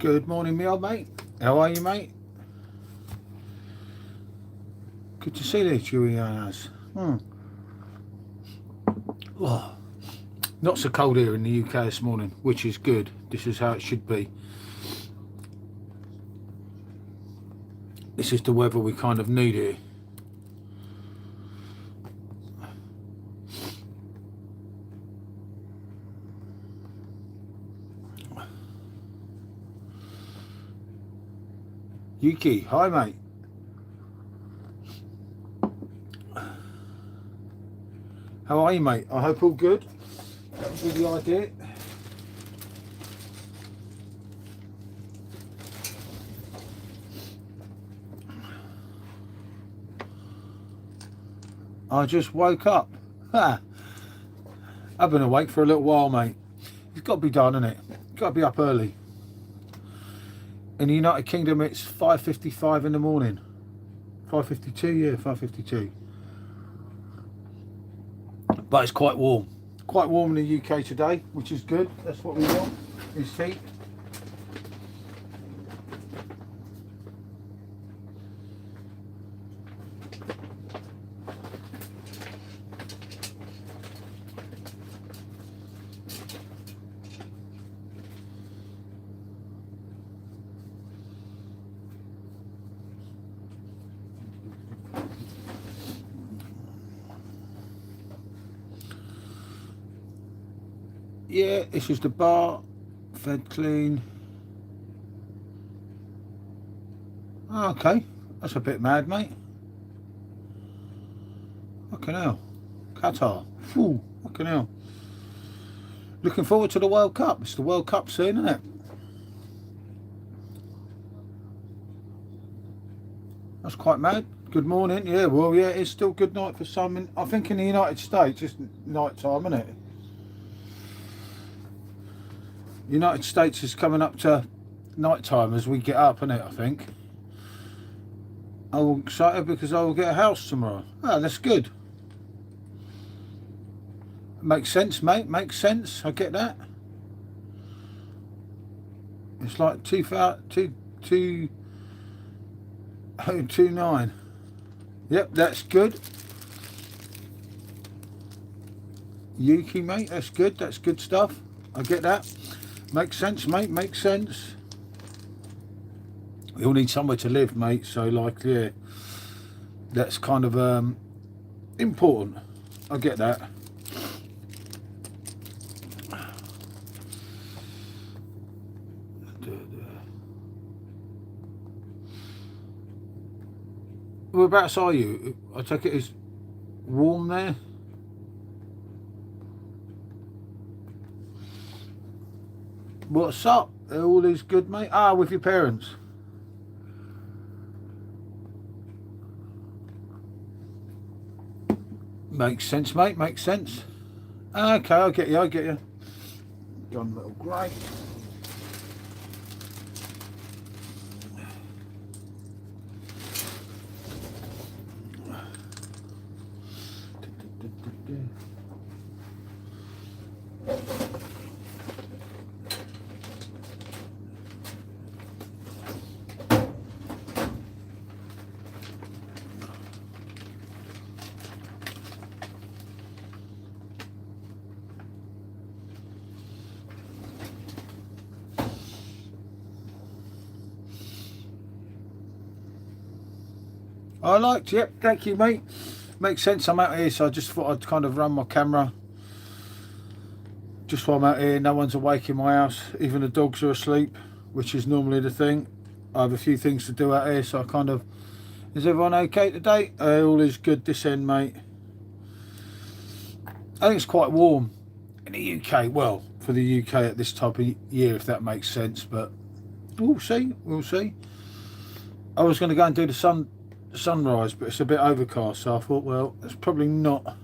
Good morning, me old mate. How are you, mate? Good to see you, Chewy. Oh, not so cold here in the UK this morning, which is good. This is how it should be. This is the weather we kind of need here. Yuki, hi mate. How are you, mate? I hope all good. That was the idea. I just woke up. Ha! I've been awake for a little while, mate. It's got to be done, isn't it? Got to be up early. In the United Kingdom, it's 5:55 in the morning. 5:52, yeah, 5:52. But it's quite warm. Quite warm in the UK today, which is good. That's what we want, is heat. Yeah, this is the bar, fed clean. Oh, okay, that's a bit mad, mate. Fucking hell. Qatar. Phew, fucking hell. Looking forward to the World Cup. It's the World Cup soon, isn't it? That's quite mad. Good morning. Yeah, well, yeah, it's still good night for some. I think in the United States, it's night time, isn't it? United States is coming up to night time as we get up, isn't it, I think. I'm excited because I will get a house tomorrow. Ah, that's good. Makes sense, mate. Makes sense. I get that. It's like 2029. Yep, that's good. Yuki, mate, that's good. That's good stuff. I get that. Makes sense, mate. Makes sense. We all need somewhere to live, mate. So, like, yeah, that's kind of important. I get that. Whereabouts are you? I take it it's warm there. What's up? All is good, mate. Ah, with your parents. Makes sense, mate. Makes sense. Okay, I get you. I get you. Done, little grey. I liked, yep, thank you, mate. Makes sense. I'm out here, so I just thought I'd kind of run my camera just while I'm out here. No one's awake in my house, even the dogs are asleep, which is normally the thing. I have a few things to do out here, so I kind of, is everyone okay today? All is good this end, mate. I think it's quite warm in the UK, well, for the UK at this type of year, if that makes sense, but we'll see, we'll see. I was going to go and do the sunrise, but it's a bit overcast, so I thought, well, it's probably not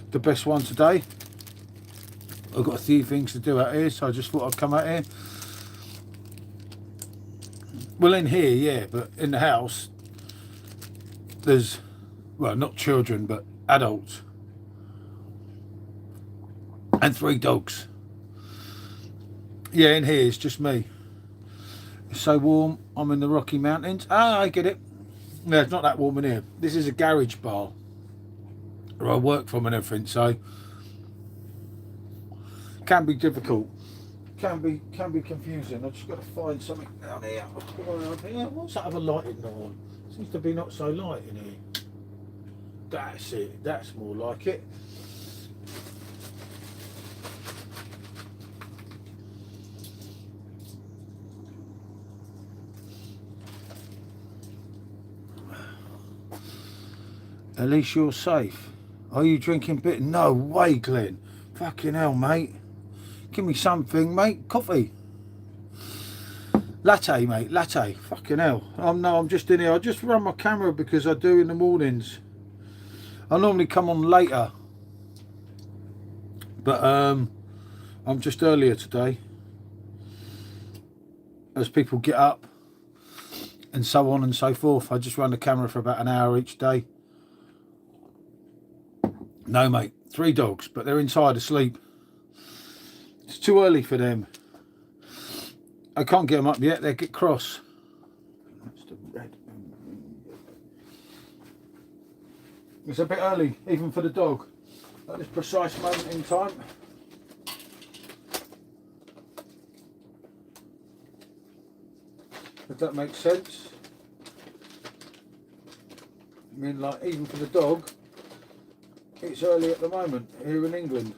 the best one today. I've got a few things to do out here, so I just thought I'd come out here. Well, in here, yeah, but in the house there's, well, not children but adults and 3 dogs. Yeah, in here it's just me. It's so warm. I'm in the Rocky Mountains. Ah, I get it. No, it's not that warm in here. This is a garage bar where I work from and everything, so can be difficult. Can be confusing. I've just got to find something down here. What's that other lighting on? Seems to be not so light in here. That's it. That's more like it. At least you're safe. Are you drinking bitter? No way, Glenn. Fucking hell, mate. Give me something, mate. Coffee. Latte, mate. Latte. Fucking hell. I'm just in here. I just run my camera because I do in the mornings. I normally come on later. But I'm just earlier today. As people get up and so on and so forth. I just run the camera for about an hour each day. No, mate. 3 dogs, but they're inside asleep. It's too early for them. I can't get them up yet. They get cross. That's the red. It's a bit early, even for the dog, at this precise moment in time. If that makes sense. I mean, like, even for the dog, it's early at the moment here in England.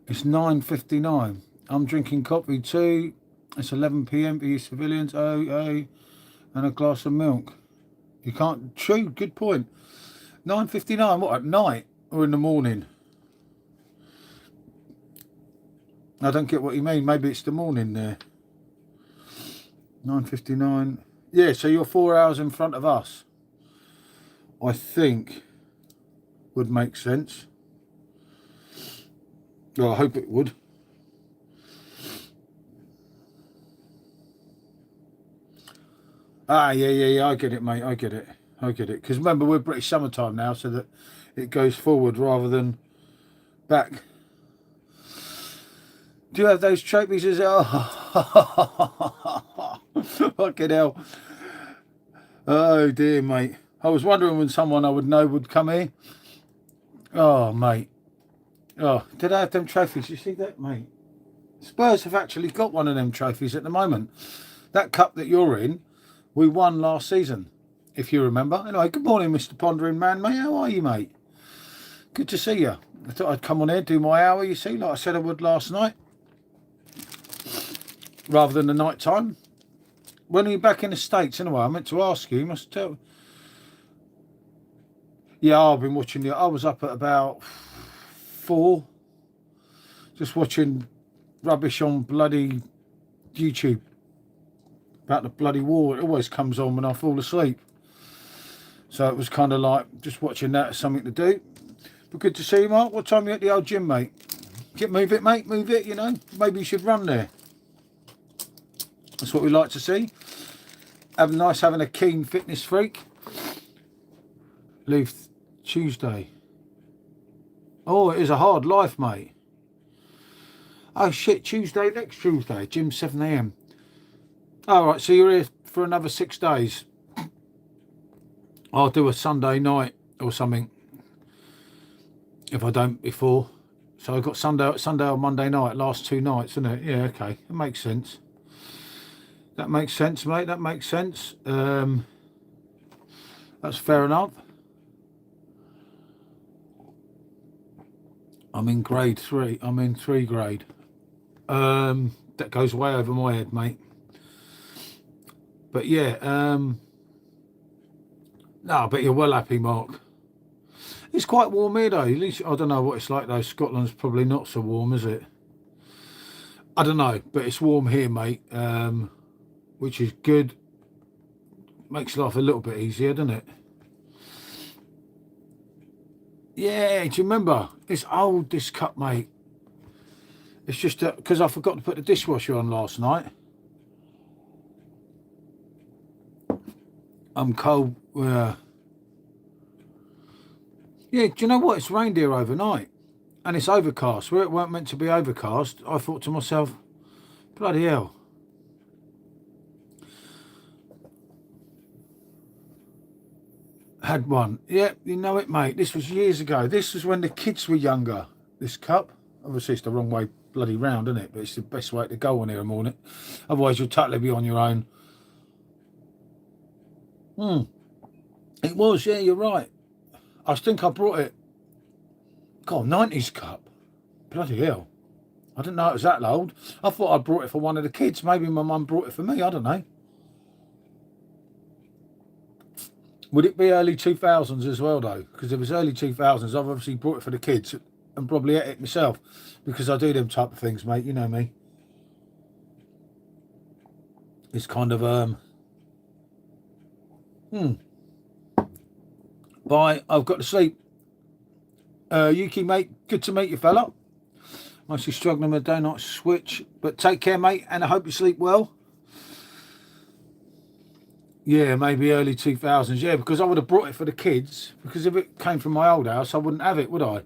It's 9:59. I'm drinking coffee too. It's 11 PM for you civilians. Oh, and a glass of milk. You can't. True. Good point. 9:59. What, at night or in the morning? I don't get what you mean. Maybe it's the morning there. 9:59. Yeah. So you're 4 hours in front of us. I think would make sense. Well, I hope it would. Ah, yeah. I get it, mate. I get it. Because remember, we're British summertime now, so that it goes forward rather than back. Do you have those trophies as well? Fucking hell. Oh, dear, mate. I was wondering when someone I would know would come here. Oh, mate. Oh, did I have them trophies? You see that, mate? Spurs have actually got one of them trophies at the moment. That cup that you're in, we won last season, if you remember. Anyway, good morning, Mr. Pondering Man, mate. How are you, mate? Good to see you. I thought I'd come on here, do my hour, you see, like I said I would last night. Rather than the night time. When are you back in the States, anyway? I meant to ask you. You must tell. Yeah, I've been watching I was up at about 4. Just watching rubbish on bloody YouTube. About the bloody war. It always comes on when I fall asleep. So it was kind of like just watching that as something to do. But good to see you, Mark. What time are you at the old gym, mate? Move it, mate. Move it, you know. Maybe you should run there. That's what we like to see. Nice having a keen fitness freak. Leave Tuesday. Oh, it is a hard life, mate. Oh, shit. Tuesday, next Tuesday. Gym 7 AM. All right, so you're here for another 6 days. I'll do a Sunday night or something if I don't before. So I've got Sunday or Monday night, last 2 nights, isn't it? Yeah, okay, that makes sense. That makes sense, mate. That makes sense. That's fair enough. I'm in grade 3. I'm in 3 grade. That goes way over my head, mate. But yeah, no, but you're well happy, Mark. It's quite warm here, though. At least I don't know what it's like, though. Scotland's probably not so warm, is it? I don't know, but it's warm here, mate, which is good. Makes life a little bit easier, doesn't it? Yeah, do you remember? It's old, this cup, mate. It's just because I forgot to put the dishwasher on last night. I'm cold. Yeah, do you know what? It's rained here overnight. And it's overcast. Where it weren't meant to be overcast, I thought to myself, bloody hell. Had one. Yeah, you know it, mate. This was years ago. This was when the kids were younger. This cup. Obviously, it's the wrong way bloody round, isn't it? But it's the best way to go on here, morning. Otherwise, you'll totally be on your own. It was, yeah, you're right. I think I brought it. God, 90s cup. Bloody hell. I didn't know it was that old. I thought I brought it for one of the kids. Maybe my mum brought it for me. I don't know. Would it be early 2000s as well, though? Because if it's early 2000s, I've obviously brought it for the kids and probably ate it myself because I do them type of things, mate. You know me. It's kind of, Bye. I've got to sleep. Yuki, mate, good to meet you, fella. Mostly struggling with a day-night switch. But take care, mate, and I hope you sleep well. Yeah, maybe early 2000s. Yeah, because I would have brought it for the kids. Because if it came from my old house, I wouldn't have it, would I?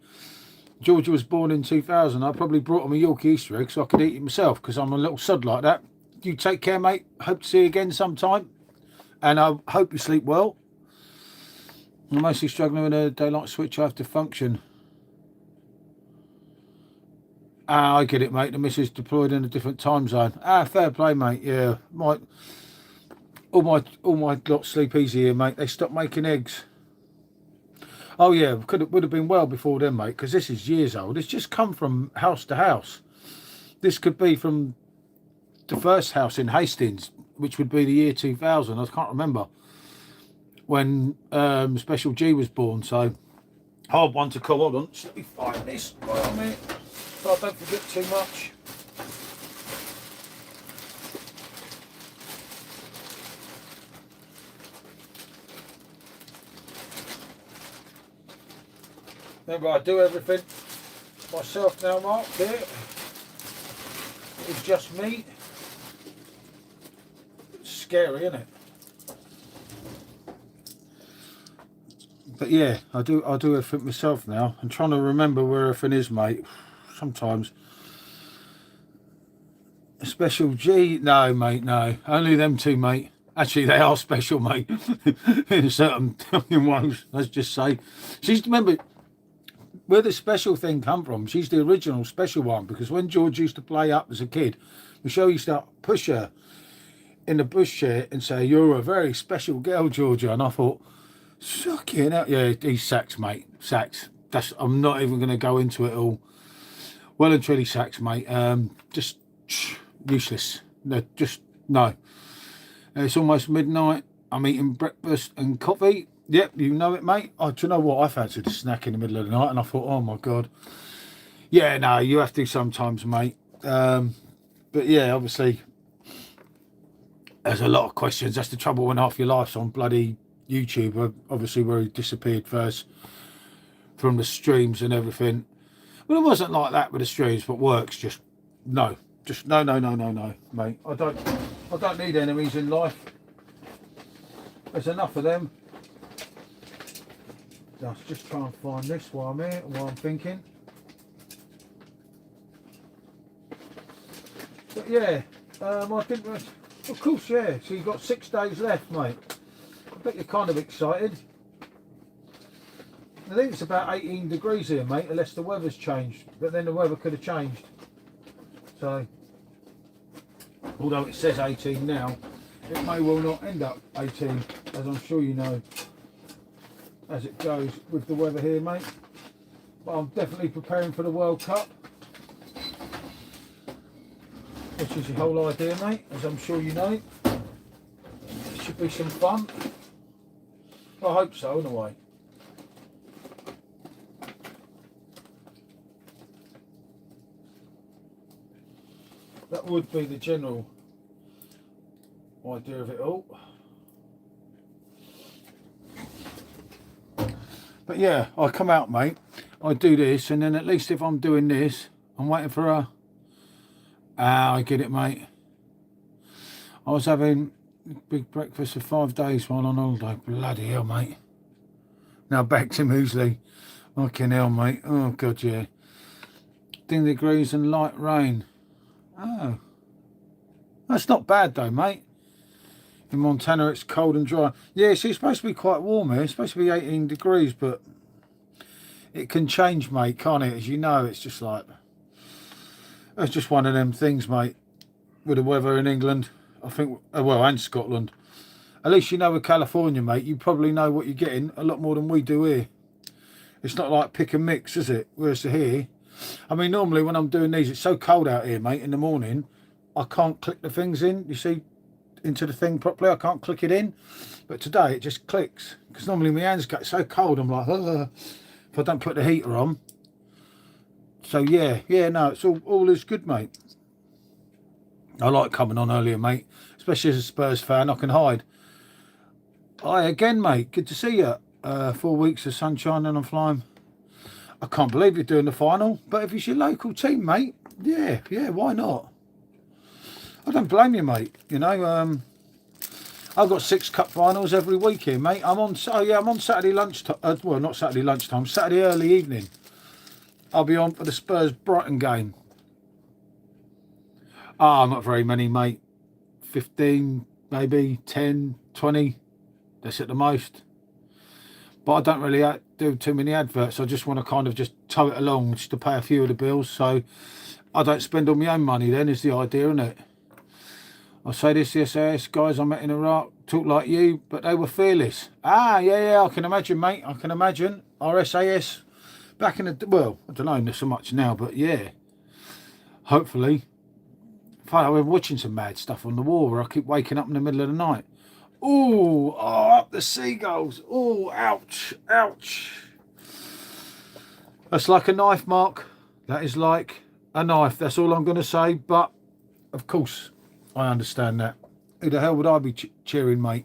Georgia was born in 2000. I probably brought him a Yorkie Easter egg so I could eat it myself because I'm a little sod like that. You take care, mate. Hope to see you again sometime. And I hope you sleep well. I'm mostly struggling with a daylight switch. I have to function. I get it, mate. The missus deployed in a different time zone. Fair play, mate. Yeah, all my lot sleep easy here, mate. They stopped making eggs. Oh yeah, would have been well before then, mate. Because this is years old. It's just come from house to house. This could be from the first house in Hastings, which would be the year 2000. I can't remember when Special G was born. So hard one to call. Hold on, let me find this. Oh, mate. So I don't forget too much. Remember, I do everything myself now, Mark. Here, it's just me. It's scary, isn't it? But yeah, I do everything myself now. I'm trying to remember where everything is, mate. Sometimes. Special G? No, mate, no. Only them two, mate. Actually, they are special, mate. In certain ways, let's just say. Remember, where the special thing come from, she's the original special one, because when George used to play up as a kid, Michelle used to push her in the bushchair and say, "You're a very special girl, Georgia." And I thought, sucking out. Yeah, he's Sax, mate. Sax. I'm not even going to go into it all. Well and truly Sax, mate. Just useless. No, just no. It's almost midnight. I'm eating breakfast and coffee. Yep, you know it, mate. Oh, do you know what? I fancied a snack in the middle of the night, and I thought, oh my god. Yeah, no, you have to sometimes, mate. But yeah, obviously, there's a lot of questions. That's the trouble when half your life's on bloody YouTube. Obviously, where he disappeared first from the streams and everything. Well, it wasn't like that with the streams, but works just no, mate. I don't need enemies in life. There's enough of them. Let's just try and find this while I'm here, while I'm thinking. But yeah, I think, of course, yeah. So you've got 6 days left, mate. I bet you're kind of excited. I think it's about 18 degrees here, mate, unless the weather's changed. But then the weather could have changed. So, although it says 18 now, it may well not end up 18, as I'm sure you know, as it goes with the weather here, mate. But I'm definitely preparing for the World Cup, which is the whole idea, mate, as I'm sure you know. It should be some fun. I hope so, in a way. That would be the general idea of it all. But yeah, I come out, mate, I do this, and then at least if I'm doing this, I'm waiting for Ah, I get it, mate. I was having big breakfast for 5 days while on holiday. Bloody hell, mate. Now back to muesli. Fucking hell, mate. Oh, God, yeah. 10 degrees and light rain. Oh. That's not bad, though, mate. In Montana, it's cold and dry. Yeah, see, it's supposed to be quite warm here. It's supposed to be 18 degrees, but it can change, mate, can't it? As you know, it's just like... It's just one of them things, mate, with the weather in England. I think, well, and Scotland. At least you know with California, mate, you probably know what you're getting a lot more than we do here. It's not like pick and mix, is it? Whereas here, I mean, normally when I'm doing these, it's so cold out here, mate, in the morning, I can't click the things in, you see, into the thing properly. I can't click it in. But today, it just clicks. Because normally my hands get so cold, I'm like, if I don't put the heater on. So, yeah, no, it's all is good, mate. I like coming on earlier, mate. Especially as a Spurs fan, I can hide. Hi again, mate. Good to see you. 4 weeks of sunshine and I'm flying. I can't believe you're doing the final. But if it's your local team, mate, yeah, why not? I don't blame you, mate. You know, I've got 6 cup finals every week here, mate. I'm on Saturday lunchtime. Well, not Saturday lunchtime. Saturday early evening. I'll be on for the Spurs Brighton game. Ah, not very many, mate. 15, maybe 10, 20. That's at the most. But I don't really do too many adverts. I just want to kind of just tow it along just to pay a few of the bills. So I don't spend all my own money then, is the idea, isn't it? I say this, the SAS guys I met in Iraq talk like you, but they were fearless. Ah, yeah, I can imagine, mate. I can imagine. Our SAS back in the... Well, I don't know, not so much now, but yeah. Hopefully. I've been watching some mad stuff on the war where I keep waking up in the middle of the night. Oh, up the seagulls. Oh, ouch. That's like a knife, Mark. That is like a knife. That's all I'm going to say. But, of course, I understand that. Who the hell would I be cheering, mate?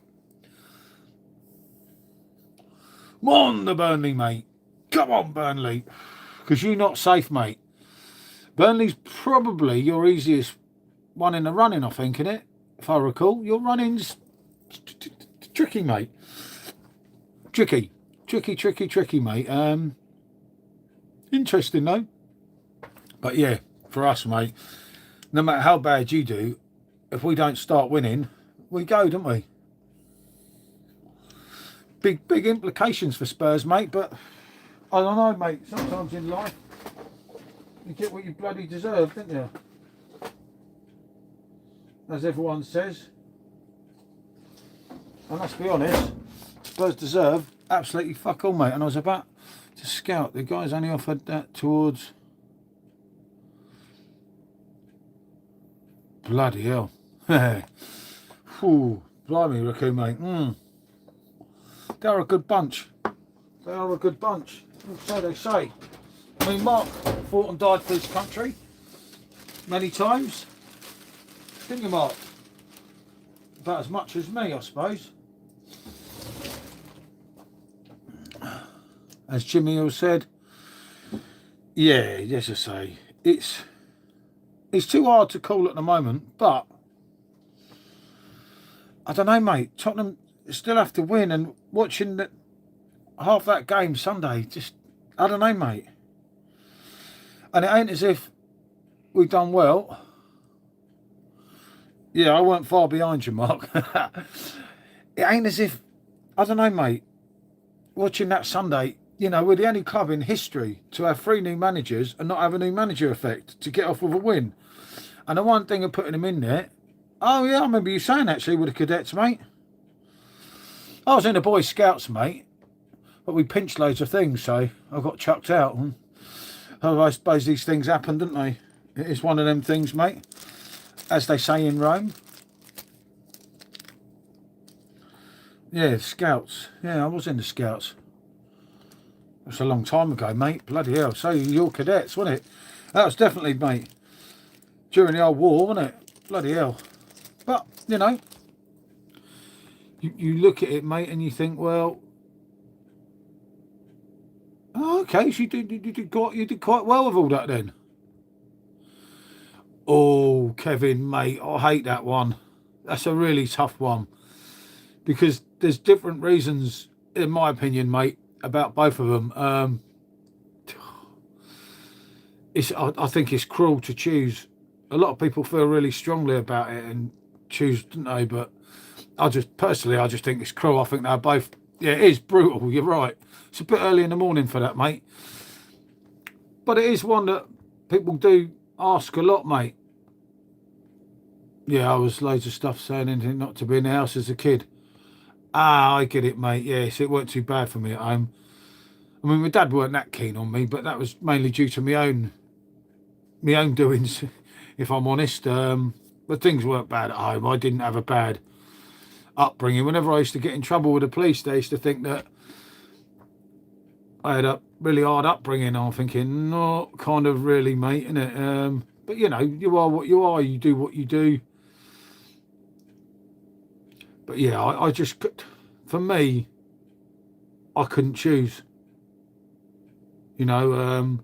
Come on, the Burnley, mate. Come on, Burnley. Because you're not safe, mate. Burnley's probably your easiest one in the running, I think, innit? If I recall. Your running's tricky, mate. Tricky, mate. Interesting, though. But, yeah, for us, mate, no matter how bad you do, if we don't start winning, we go, don't we? Big implications for Spurs, mate, but I don't know, mate. Sometimes in life, you get what you bloody deserve, don't you? As everyone says. And let's be honest, Spurs deserve absolutely fuck all, mate. And I was about to scout. The guy's only offered that towards... Bloody hell. Ooh, blimey, Raccoon, mate. They're a good bunch. So they say. I mean, Mark fought and died for his country many times. Didn't you, Mark? About as much as me, I suppose. As Jimmy Hill said, yeah, yes, I say. It's too hard to call at the moment, but I don't know, mate. Tottenham still have to win, and watching half that game Sunday, just, I don't know, mate. And it ain't as if we've done well. Yeah, I weren't far behind you, Mark. It ain't as if, I don't know, mate. Watching that Sunday, you know, we're the only club in history to have 3 new managers and not have a new manager effect to get off with a win. And the one thing of putting them in there, oh yeah, I remember you saying actually with the cadets, mate. I was in the Boy Scouts, mate, but we pinched loads of things, so I got chucked out. I suppose these things happen, don't they? It is one of them things, mate, as they say in Rome. Yeah, Scouts. Yeah, I was in the Scouts. That's a long time ago, mate. Bloody hell. So you're cadets, wasn't it? That was definitely, mate, during the old war, wasn't it? Bloody hell. But, you know, you look at it, mate, and you think, well, oh, okay, so you did quite well with all that then. Oh, Oh, Kevin, mate, I hate that one. That's a really tough one because there's different reasons, in my opinion, mate, about both of them. I think it's cruel to choose. A lot of people feel really strongly about it and choose, don't they? But I just think it's cruel. I think they're both. Yeah, it is brutal. You're right. It's a bit early in the morning for that, mate. But it is one that people do ask a lot, mate. Yeah, I was loads of stuff saying anything not to be in the house as a kid. Ah, I get it, mate. Yes, it weren't too bad for me at home. I mean, my dad weren't that keen on me, but that was mainly due to my own doings, if I'm honest. But things weren't bad at home. I didn't have a bad upbringing. Whenever I used to get in trouble with the police, they used to think that I had a really hard upbringing. I'm thinking, not kind of really, mate, innit? But you know, you are what you are. You do what you do. But yeah, I just, for me, I couldn't choose. You know,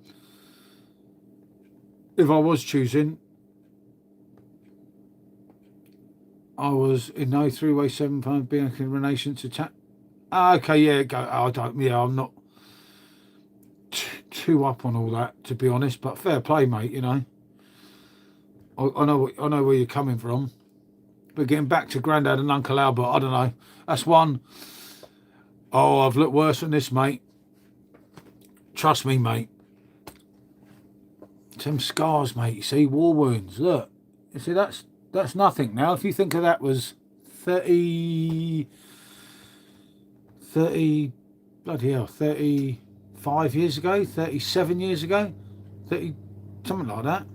if I was choosing, I was in no three-way 7-pound being a renaissance attack. Okay, yeah, go. I don't. Yeah, I'm not too up on all that, to be honest. But fair play, mate. You know, I know where you're coming from. But getting back to Grandad and Uncle Albert, I don't know. That's one. Oh, I've looked worse than this, mate. Trust me, mate. Some scars, mate. You see, war wounds. Look, you see, that's nothing now. If you think of that was 30, bloody hell, 35 years ago, 37 years ago, 30, something like that.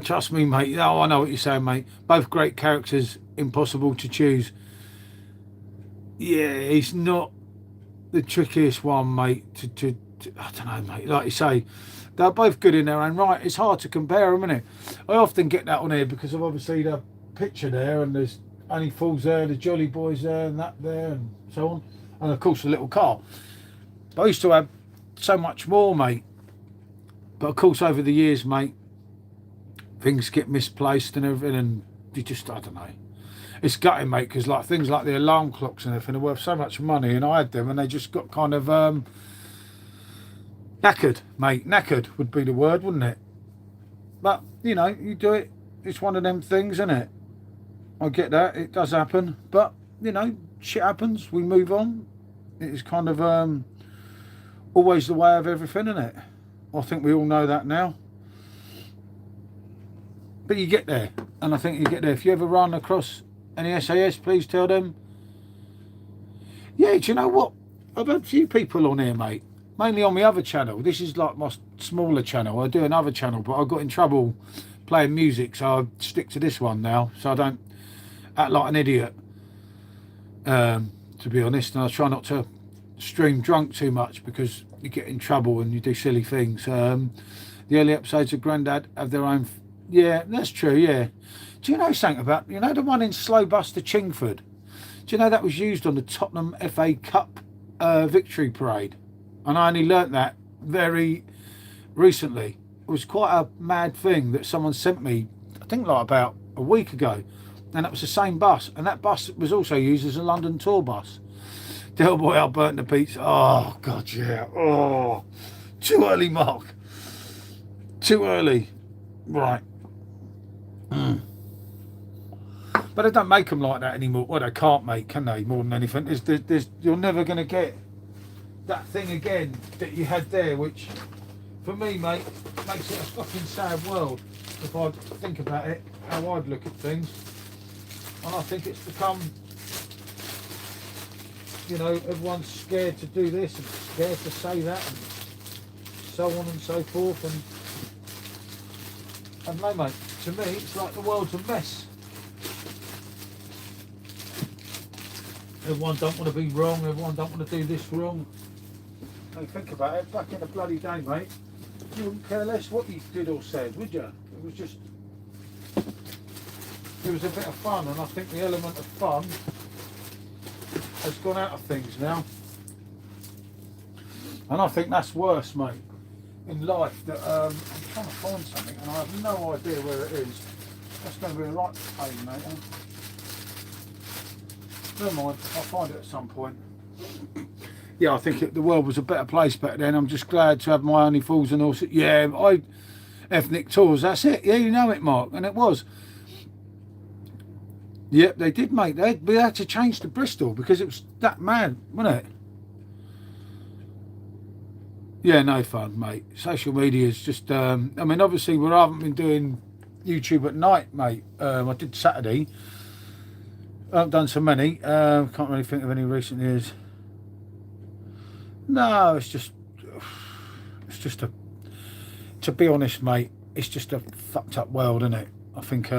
Trust me, mate. Oh, I know what you're saying, mate. Both great characters, impossible to choose. Yeah, he's not the trickiest one, mate. To I don't know, mate. Like you say, they're both good in their own right. It's hard to compare them, isn't it? I often get that on here because of obviously the picture there, and there's Annie Falls there, the Jolly Boys there, and that there, and so on, and of course the little car. But I used to have so much more, mate. But of course, over the years, mate, things get misplaced and everything, and you just, I don't know. It's gutting, mate, because like things like the alarm clocks and everything are worth so much money, and I had them, and they just got kind of knackered, mate. Knackered would be the word, wouldn't it? But you know, you do it. It's one of them things, isn't it? I get that. It does happen, but you know, shit happens. We move on. It is kind of always the way of everything, isn't it? I think we all know that now. But you get there, and I think you get there. If you ever run across any SAS, please tell them. Yeah, do you know what? I've had a few people on here, mate. Mainly on my other channel. This is like my smaller channel. I do another channel, but I got in trouble playing music, so I stick to this one now, so I don't act like an idiot. To be honest, and I try not to stream drunk too much because you get in trouble and you do silly things. The early episodes of Grandad have their own. Yeah, that's true. Yeah. Do you know something about, you know, the one in Slow Bus to Chingford? Do you know that was used on the Tottenham FA Cup victory parade? And I only learnt that very recently. It was quite a mad thing that someone sent me, I think like about a week ago. And it was the same bus. And that bus was also used as a London tour bus. Del Boy, I burnt the beats. Oh, God, yeah. Oh, too early, Mark. Too early. Right. But they don't make them like that anymore. Well, they can't make, can they? More than anything, you're never going to get that thing again that you had there, which, for me, mate, makes it a fucking sad world. If I think about it, how I'd look at things, and I think it's become, you know, everyone's scared to do this and scared to say that, and so on and so forth, and no, mate. To me, it's like the world's a mess. Everyone don't want to be wrong. Everyone don't want to do this wrong. Hey, think about it. Back in the bloody day, mate, you wouldn't care less what you did or said, would you? It was just, it was a bit of fun, and I think the element of fun has gone out of things now. And I think that's worse, mate, in life. That I'm trying to find something and I have no idea where it is. That's going to be a right pain, mate. Never mind, I'll find it at some point. Yeah, I think the world was a better place back then. I'm just glad to have my Only Fools and Horses. Yeah, Ethnic Tours, that's it. Yeah, you know it, Mark. And it was. Yep, they did, mate. We had to change to Bristol because it was that mad, wasn't it? Yeah, no fun, mate. Social media is just, I mean, obviously we haven't been doing YouTube at night, mate. I did Saturday. I haven't done so many. Can't really think of any recent years. No, it's just to be honest, mate, it's just a fucked up world, isn't it? I think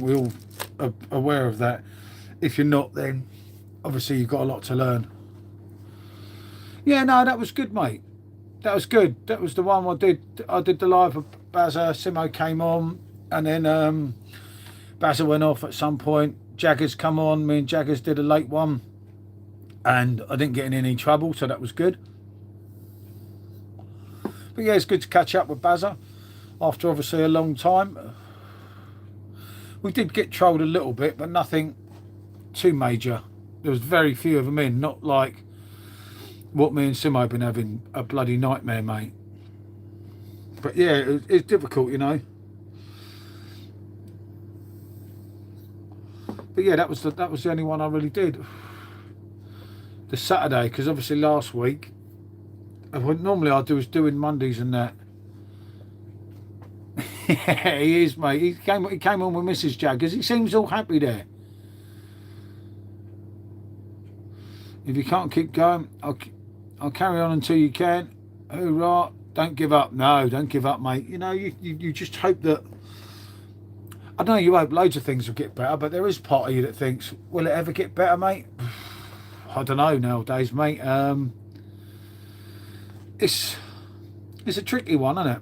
we all are aware of that. If you're not, then obviously you've got a lot to learn. Yeah, no, that was good, mate. That was good. That was the one I did the live of Bazza. Simo came on, and then Bazza went off at some point. Jaggers come on. Me and Jaggers did a late one, and I didn't get in any trouble, so that was good. But yeah, it's good to catch up with Bazza after obviously a long time. We did get trolled a little bit, but nothing too major. There was very few of them in, not like what me and Simo have been having a bloody nightmare, mate. But yeah, it's difficult, you know. But yeah, that was the only one I really did. The Saturday, because obviously last week, what normally I do is doing Mondays and that. Yeah, he is, mate. He came on with Mrs. Jaggers. He seems all happy there. If you can't keep going, I'll carry on until you can. Hoorah! Don't give up. No, don't give up, mate. You know, you just hope that. I know you hope loads of things will get better, but there is part of you that thinks, will it ever get better, mate? I don't know nowadays, mate. It's a tricky one, isn't it?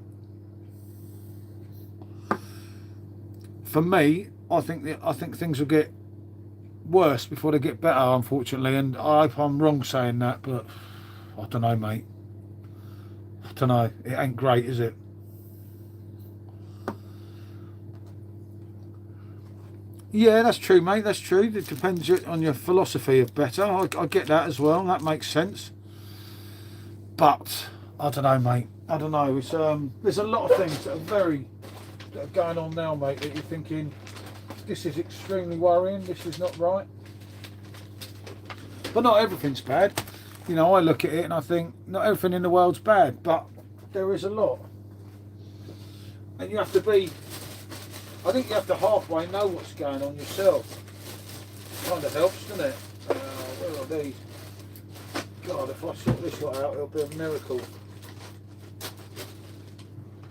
For me, I think things will get worse before they get better, unfortunately, and I hope I'm wrong saying that, but I don't know, mate. I don't know. It ain't great, is it? Yeah, that's true, mate. That's true. It depends on your philosophy of better. I get that as well. That makes sense. But I don't know, mate. I don't know. It's there's a lot of things that are going on now, mate, that you're thinking, this is extremely worrying. This is not right. But not everything's bad. You know, I look at it and I think not everything in the world's bad, but there is a lot. And you have to be. I think you have to halfway know what's going on yourself. Kind of helps, doesn't it? Where are these? God, if I sort this lot out, it'll be a miracle.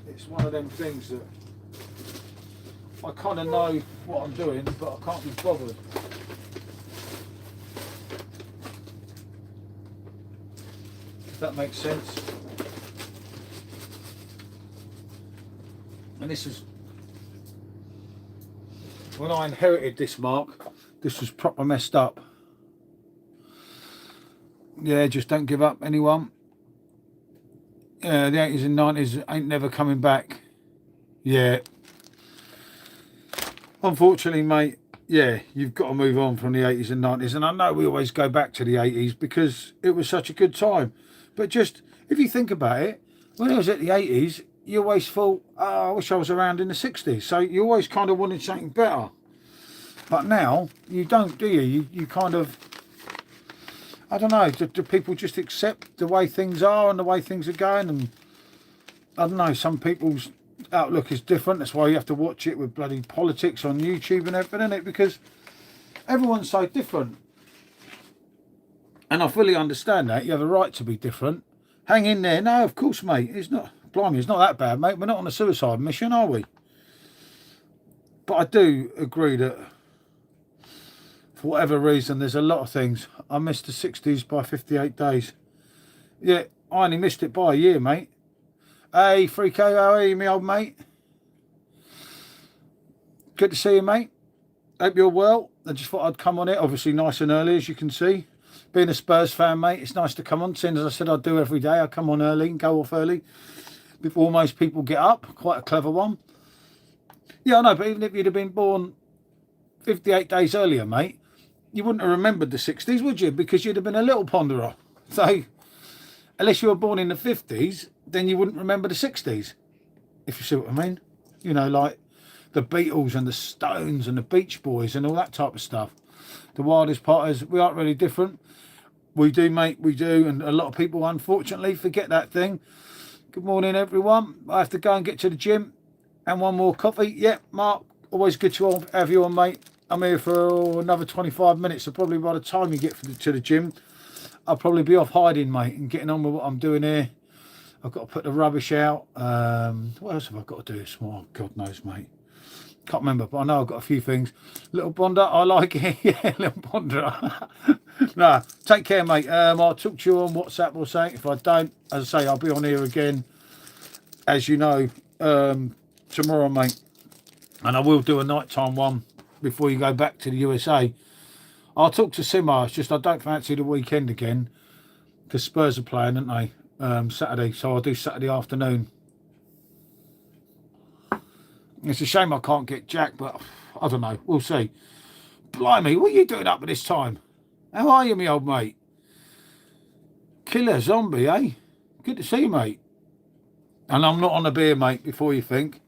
It's one of them things that I kind of know what I'm doing, but I can't be bothered. If that makes sense. And this is when I inherited this, Mark. This was proper messed up. Yeah, just don't give up, anyone. The 80s and 90s ain't never coming back. Yeah. Unfortunately, mate, yeah, you've got to move on from the 80s and 90s. And I know we always go back to the 80s because it was such a good time. But just, if you think about it, when I was at the 80s, you always thought, oh, I wish I was around in the 60s. So you always kind of wanted something better. But now, you don't, do you? You kind of, I don't know, do people just accept the way things are and the way things are going? And I don't know, some people's outlook is different. That's why you have to watch it with bloody politics on YouTube and everything, isn't it? Because everyone's so different. And I fully understand that. You have a right to be different. Hang in there. No, of course, mate. It's not, blimey, it's not that bad, mate. We're not on a suicide mission, are we? But I do agree that for whatever reason, there's a lot of things. I missed the 60s by 58 days. Yeah, I only missed it by a year, mate. Hey, Freako, how are you, me old mate? Good to see you, mate. Hope you're well. I just thought I'd come on it, obviously nice and early, as you can see. Being a Spurs fan, mate, it's nice to come on. Seeing as I said I'd do every day, I come on early and go off early. before most people get up. Quite a clever one. Yeah, I know, but even if you'd have been born 58 days earlier, mate, you wouldn't have remembered the 60s, would you? Because you'd have been a little ponderer. So, unless you were born in the 50s, then you wouldn't remember the 60s, if you see what I mean. You know, like the Beatles and the Stones and the Beach Boys and all that type of stuff. The wildest part is we aren't really different. We do, mate, we do. And a lot of people, unfortunately, forget that thing. Good morning, everyone. I have to go and get to the gym. And one more coffee. Yeah, Mark, always good to have you on, mate. I'm here for another 25 minutes. So probably by the time you get to the gym, I'll probably be off hiding, mate, and getting on with what I'm doing here. I've got to put the rubbish out. What else have I got to do this morning? God knows, mate. Can't remember, but I know I've got a few things. Little Bonder, I like it. Yeah, Little Bonder. Nah, take care, mate. I'll talk to you on WhatsApp or something. If I don't, as I say, I'll be on here again, as you know, tomorrow, mate. And I will do a nighttime one before you go back to the USA. I'll talk to Simo. It's just I don't fancy the weekend again because Spurs are playing, aren't they? Saturday, so I'll do Saturday afternoon. It's a shame I can't get Jack, but I don't know. We'll see. Blimey, what are you doing up at this time? How are you, me old mate? Killer zombie, eh? Good to see you, mate. And I'm not on a beer, mate, before you think.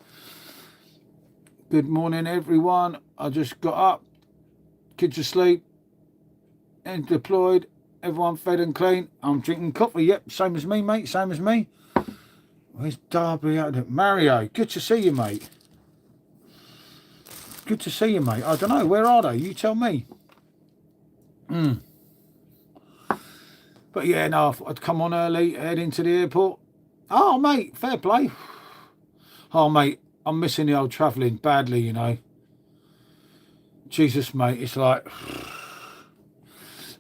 Good morning, everyone. I just got up. Kids asleep. And deployed. Everyone fed and clean. I'm drinking coffee. Yep, same as me, mate. Same as me. Where's Darby? Mario, good to see you, mate. Good to see you, mate. I don't know. Where are they? You tell me. But yeah, no, I'd come on early, head into the airport. Oh, mate, fair play. Oh, mate, I'm missing the old travelling badly, you know. Jesus, mate, it's like...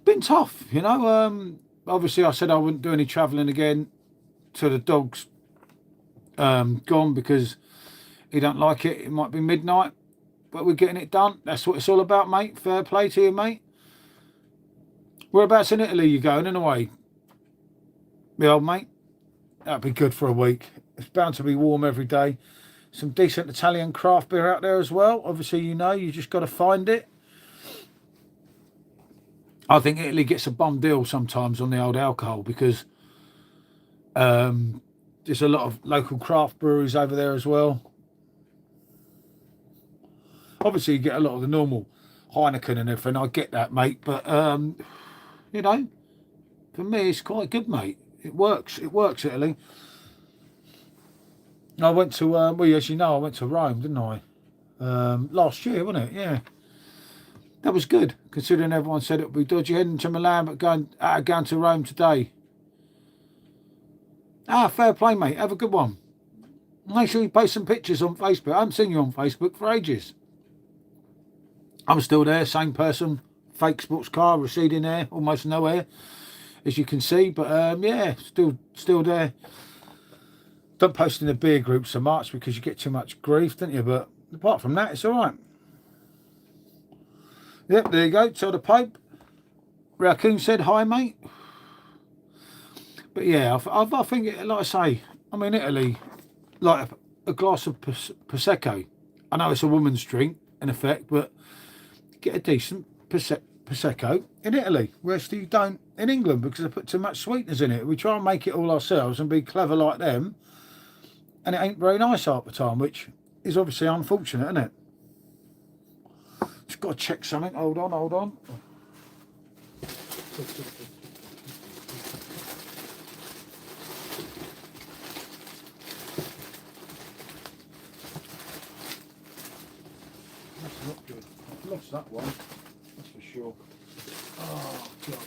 been tough, you know. Obviously, I said I wouldn't do any travelling again till the dog's gone because he don't like it. It might be midnight, but we're getting it done. That's what it's all about, mate. Fair play to you, mate. Whereabouts in Italy you going anyway? The old mate? That'd be good for a week. It's bound to be warm every day. Some decent Italian craft beer out there as well. Obviously, you know, you just got to find it. I think Italy gets a bum deal sometimes on the old alcohol because there's a lot of local craft breweries over there as well. Obviously, you get a lot of the normal Heineken and everything. I get that, mate. But, you know, for me, it's quite good, mate. It works. It works, Italy. I went to, well, as you know, I went to Rome, didn't I? Last year, wasn't it? Yeah. That was good, considering everyone said it would be dodgy heading to Milan, but going to Rome today. Ah, fair play, mate. Have a good one. Make sure you post some pictures on Facebook. I haven't seen you on Facebook for ages. I'm still there, same person. Fake sports car, receding there, almost nowhere, as you can see. But yeah, still there. Don't post in the beer group so much because you get too much grief, don't you? But apart from that, it's all right. Yep, there you go. Tell the Pope. Raccoon said hi, mate. But yeah, I think, like I say, I'm in Italy, like a glass of Prosecco. I know it's a woman's drink, in effect, but get a decent Prosecco in Italy. Whereas you don't in England because they put too much sweeteners in it. We try and make it all ourselves and be clever like them. And it ain't very nice half the time, which is obviously unfortunate, isn't it? Just got to check something. Hold on. That's not good. I've lost that one. That's for sure. Oh, God.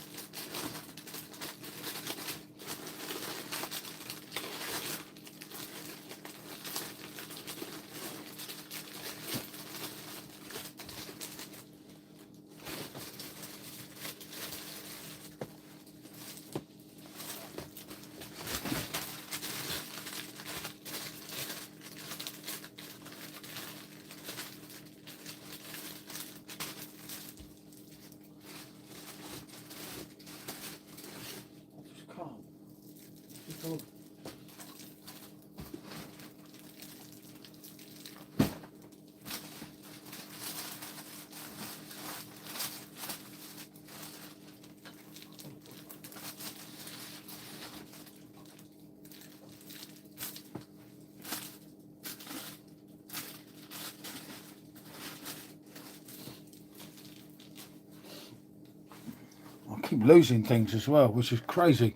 keep losing things as well, which is crazy.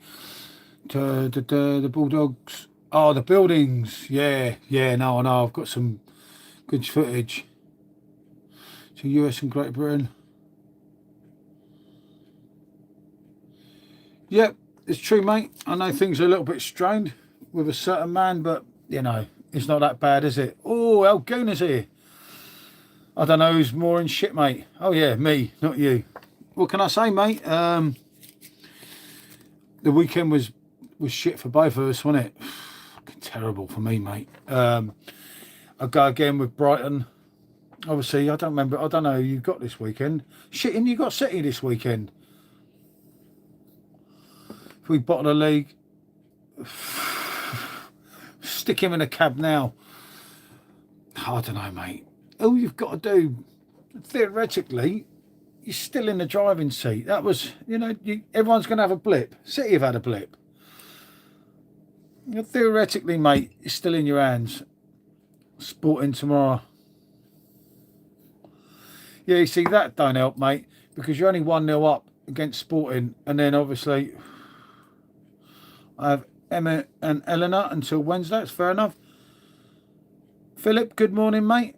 The Bulldogs. Oh, the buildings. Yeah, no, I know. I've got some good footage. To US and Great Britain. Yep, it's true, mate. I know things are a little bit strained with a certain man, but, you know, it's not that bad, is it? Oh, El Gooner's here. I don't know who's more in shit, mate. Oh, yeah, me, not you. What can I say, mate? The weekend was shit for both of us, wasn't it? Terrible for me, mate. I go again with Brighton. Obviously, I don't remember. I don't know who you got this weekend. Shitting, you got City this weekend. If we bottle the league, stick him in a cab now. I don't know, mate. All you've got to do, theoretically, you're still in the driving seat. That was, you know, everyone's going to have a blip. City have had a blip. Theoretically, mate, it's still in your hands. Sporting tomorrow. Yeah, you see, that don't help, mate, because you're only 1-0 up against Sporting, and then obviously I have Emma and Eleanor until Wednesday. It's fair enough. Philip, good morning, mate.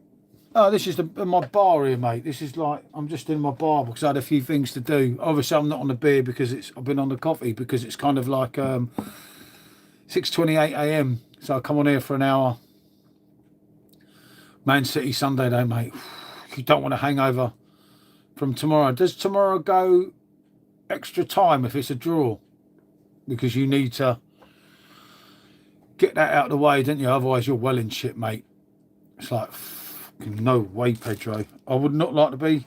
Oh, this is my bar here, mate. This is like, I'm just in my bar because I had a few things to do. Obviously, I'm not on the beer because I've been on the coffee because it's kind of like 6:28 a.m. So I come on here for an hour. Man City Sunday though, mate. You don't want a hangover from tomorrow. Does tomorrow go extra time if it's a draw? Because you need to get that out of the way, don't you? Otherwise you're well in shit, mate. It's like, no way, Pedro. I would not like to be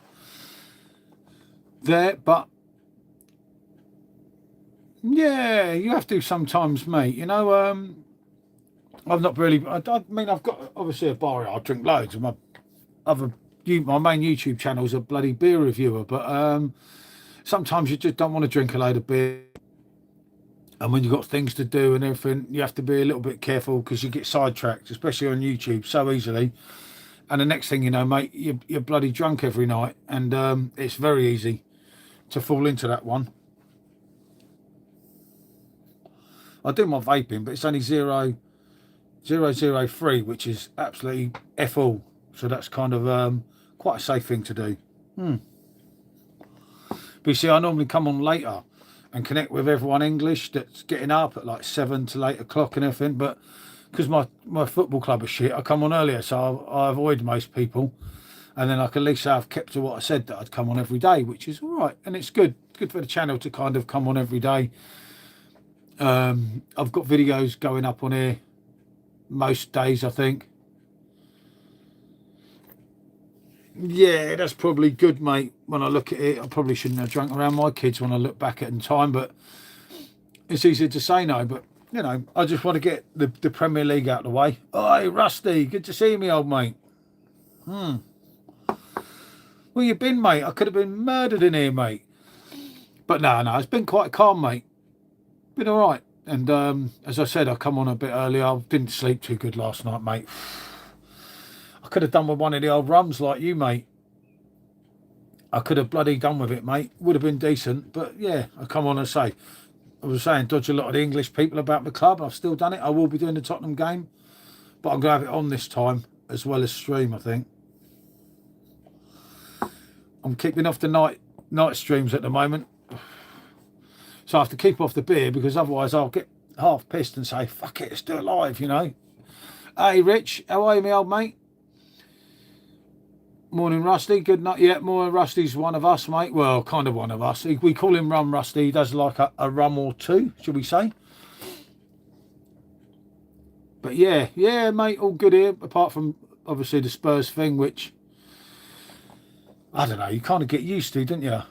there, but yeah, you have to sometimes, mate. You know, I've not really, I mean, I've got obviously a bar. I drink loads. My main YouTube channel is a bloody beer reviewer, but sometimes you just don't want to drink a load of beer. And when you've got things to do and everything, you have to be a little bit careful because you get sidetracked, especially on YouTube, so easily. And the next thing you know, mate, you're bloody drunk every night. And it's very easy to fall into that one. I do my vaping, but it's only 0.003, which is absolutely F all. So that's kind of quite a safe thing to do. But you see, I normally come on later and connect with everyone English that's getting up at like 7 to 8 o'clock and everything. But because my football club is shit, I come on earlier, so I avoid most people. And then I can at least say I've kept to what I said, that I'd come on every day, which is all right. And it's good for the channel to kind of come on every day. I've got videos going up on here most days, I think. Yeah, that's probably good, mate. When I look at it, I probably shouldn't have drunk around my kids when I look back at it in time, but it's easy to say no. But, you know, I just want to get the Premier League out of the way. Oh, hey, Rusty, good to see me, old mate. Where you been, mate? I could have been murdered in here, mate. But no, it's been quite calm, mate. Been all right. And as I said, I come on a bit earlier. I didn't sleep too good last night, mate. I could have done with one of the old rums like you, mate. I could have bloody done with it, mate. Would have been decent. But yeah, I come on and say, I was saying, dodge a lot of the English people about the club. I've still done it. I will be doing the Tottenham game. But I'm going to have it on this time as well as stream, I think. I'm keeping off the night streams at the moment. So I have to keep off the beer because otherwise I'll get half pissed and say, fuck it, it's still alive, you know. Hey, Rich, how are you, my old mate? Morning, Rusty. Good night. Yeah, morning, Rusty's one of us, mate. Well, kind of one of us. We call him Rum Rusty. He does like a rum or two, should we say. But yeah, mate, all good here, apart from obviously the Spurs thing, which, I don't know, you kind of get used to, don't you?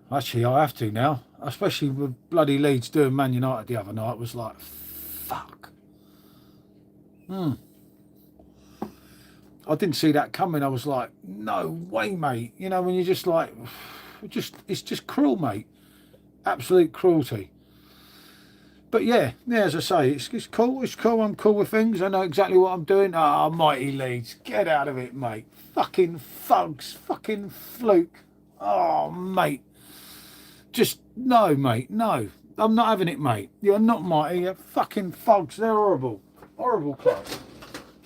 Actually, I have to now, especially with bloody Leeds doing Man United the other night. It was like, fuck. I didn't see that coming. I was like, no way, mate. You know, when you're just like, it's just cruel, mate. Absolute cruelty. But yeah, as I say, it's cool. It's cool. I'm cool with things. I know exactly what I'm doing. Ah, mighty Leeds. Get out of it, mate. Fucking thugs. Fucking fluke. Oh, mate. Just No, mate, no. I'm not having it, mate. You're not mighty. You're fucking thugs. They're horrible. Horrible club.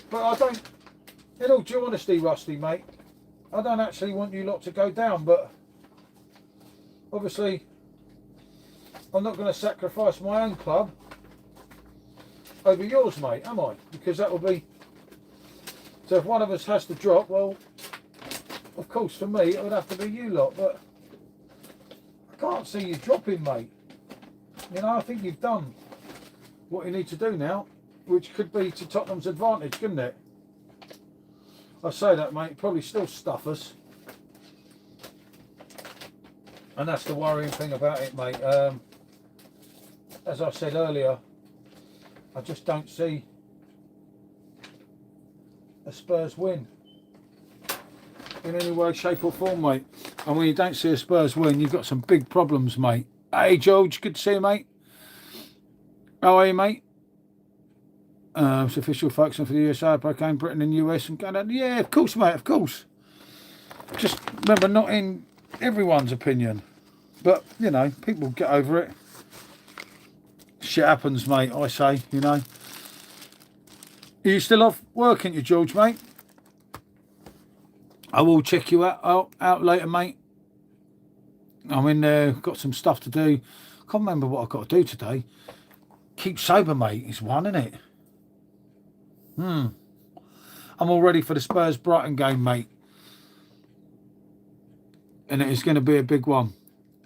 But I don't, in all due honesty, Rusty, mate, I don't actually want you lot to go down, but obviously I'm not going to sacrifice my own club over yours, mate, am I? Because that will be, so if one of us has to drop, well, of course for me it would have to be you lot, but I can't see you dropping, mate. You know, I think you've done what you need to do now, which could be to Tottenham's advantage, couldn't it? I say that, mate, probably still stuff us. And that's the worrying thing about it, mate. As I said earlier, I just don't see a Spurs win in any way, shape or form, mate. And when you don't see a Spurs win, you've got some big problems, mate. Hey, George, good to see you, mate. How are you, mate? It's official focusing for the USA, Hurricane Britain and US and Canada. Yeah, of course, mate, of course. Just remember, not in everyone's opinion. But, you know, people get over it. Shit happens, mate, I say, you know. Are you still off work, aren't you, George, mate? I will check you out later, mate. I'm in there, got some stuff to do. Can't remember what I've got to do today. Keep sober, mate, is one, isn't it? I'm all ready for the Spurs Brighton game, mate. And it is going to be a big one.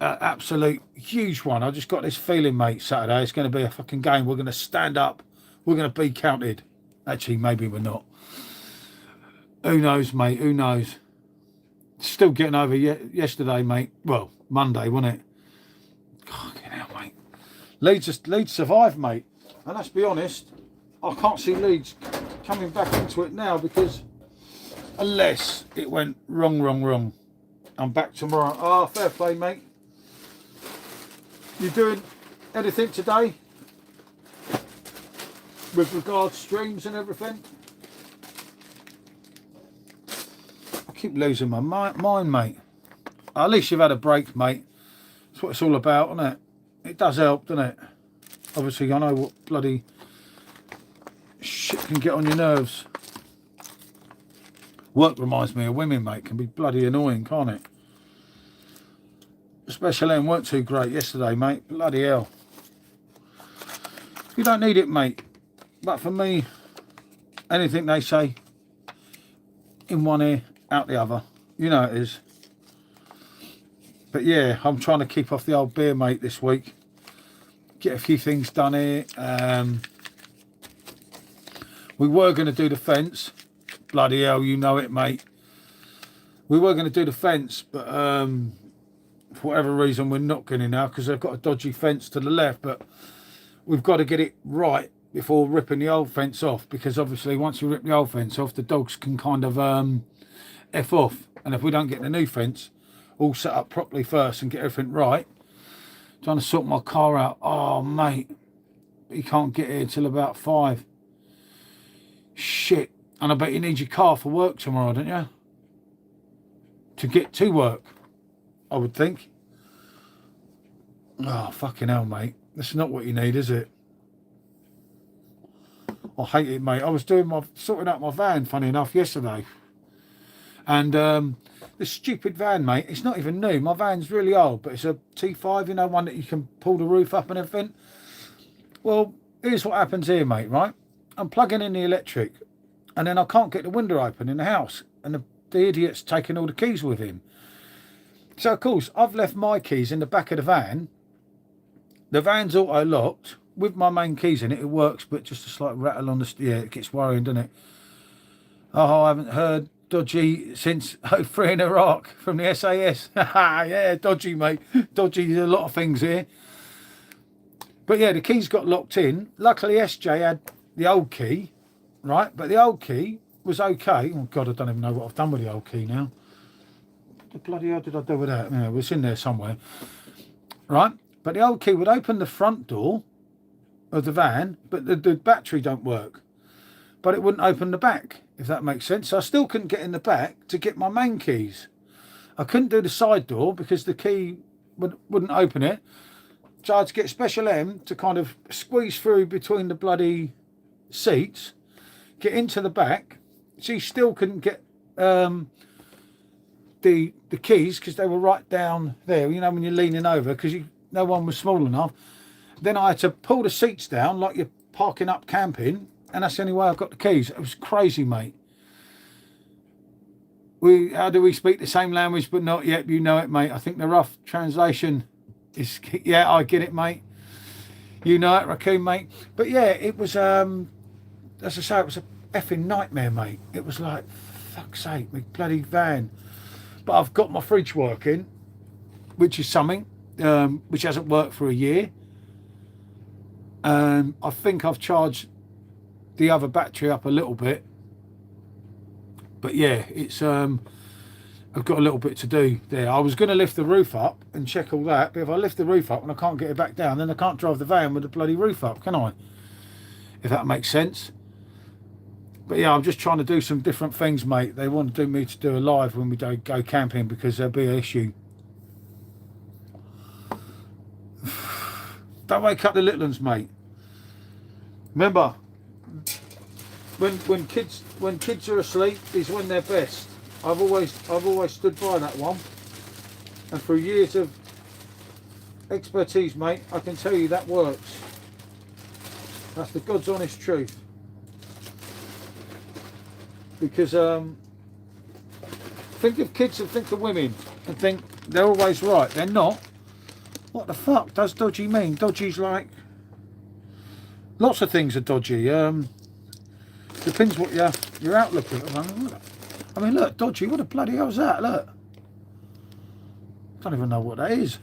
Absolute huge one. I just got this feeling, mate, Saturday. It's going to be a fucking game. We're going to stand up. We're going to be counted. Actually, maybe we're not. Who knows, mate? Who knows? Still getting over yesterday, mate. Well, Monday, wasn't it? Fucking hell, mate. Leeds survived, mate. And let's be honest, I can't see Leeds coming back into it now, because unless it went wrong. I'm back tomorrow. Ah, fair play, mate. You doing anything today with regards streams and everything? I keep losing my mind, mate. At least you've had a break, mate. That's what it's all about, isn't it? It does help, doesn't it? Obviously, I know what bloody shit can get on your nerves. Work reminds me of women, mate. Can be bloody annoying, can't it? Especially and weren't too great yesterday, mate. Bloody hell. You don't need it, mate. But for me, anything they say, in one ear, out the other. You know it is. But yeah, I'm trying to keep off the old beer, mate, this week. Get a few things done here. We were going to do the fence. Bloody hell, you know it, mate. We were going to do the fence, but for whatever reason, we're not going to now, because they've got a dodgy fence to the left. But we've got to get it right before ripping the old fence off, because obviously once we rip the old fence off, the dogs can kind of F off. And if we don't get the new fence all set up properly first and get everything right, trying to sort my car out. Oh, mate, you can't get here till about 5. Shit. And I bet you need your car for work tomorrow, don't you? To get to work, I would think. Oh, fucking hell, mate. That's not what you need, is it? I hate it, mate. I was sorting out my van, funny enough, yesterday. And this stupid van, mate, it's not even new. My van's really old, but it's a T5, you know, one that you can pull the roof up and everything. Well, here's what happens here, mate, right? I'm plugging in the electric, and then I can't get the window open in the house, and the idiot's taking all the keys with him. So, of course, I've left my keys in the back of the van. The van's auto-locked. With my main keys in it, it works, but just a slight rattle on the... Yeah, it gets worrying, doesn't it? Oh, I haven't heard dodgy since 03 in Iraq from the SAS. Yeah, dodgy, mate. Dodgy, there's a lot of things here. But yeah, the keys got locked in. Luckily, SJ had the old key, right? But the old key was okay. Oh, God, I don't even know what I've done with the old key now. What the bloody hell did I do with that? Yeah, it was in there somewhere. Right? But the old key would open the front door of the van, but the battery don't work. But it wouldn't open the back, if that makes sense. So I still couldn't get in the back to get my main keys. I couldn't do the side door because the key wouldn't open it. So I had to get Special M to kind of squeeze through between the bloody seats, get into the back. She still couldn't get the keys because they were right down there, you know, when you're leaning over, because no one was small enough. Then I had to pull the seats down like you're parking up camping, and that's the only way I got the keys. It was crazy, mate. How do we speak the same language but not yet? You know it, mate. I think the rough translation is, yeah, I get it, mate. You know it, Raccoon, mate. But yeah, it was, as I say, it was a effing nightmare, mate. It was like, fuck's sake, my bloody van. But I've got my fridge working, which is something, which hasn't worked for a year. I think I've charged the other battery up a little bit. But yeah, it's I've got a little bit to do there. I was going to lift the roof up and check all that, but if I lift the roof up and I can't get it back down, then I can't drive the van with the bloody roof up, can I? If that makes sense. But yeah, I'm just trying to do some different things, mate. They want me to do a live when we go camping because there'll be an issue. Don't wake up the little ones, mate. Remember, when kids are asleep is when they're best. I've always stood by that one, and through years of expertise, mate, I can tell you that works. That's the God's honest truth. Because think of kids and think of women and think they're always right. They're not. What the fuck does dodgy mean? Dodgy's like lots of things are dodgy. Depends what your outlook is. I mean, look, dodgy. What the bloody hell's that? Look, don't even know what that is.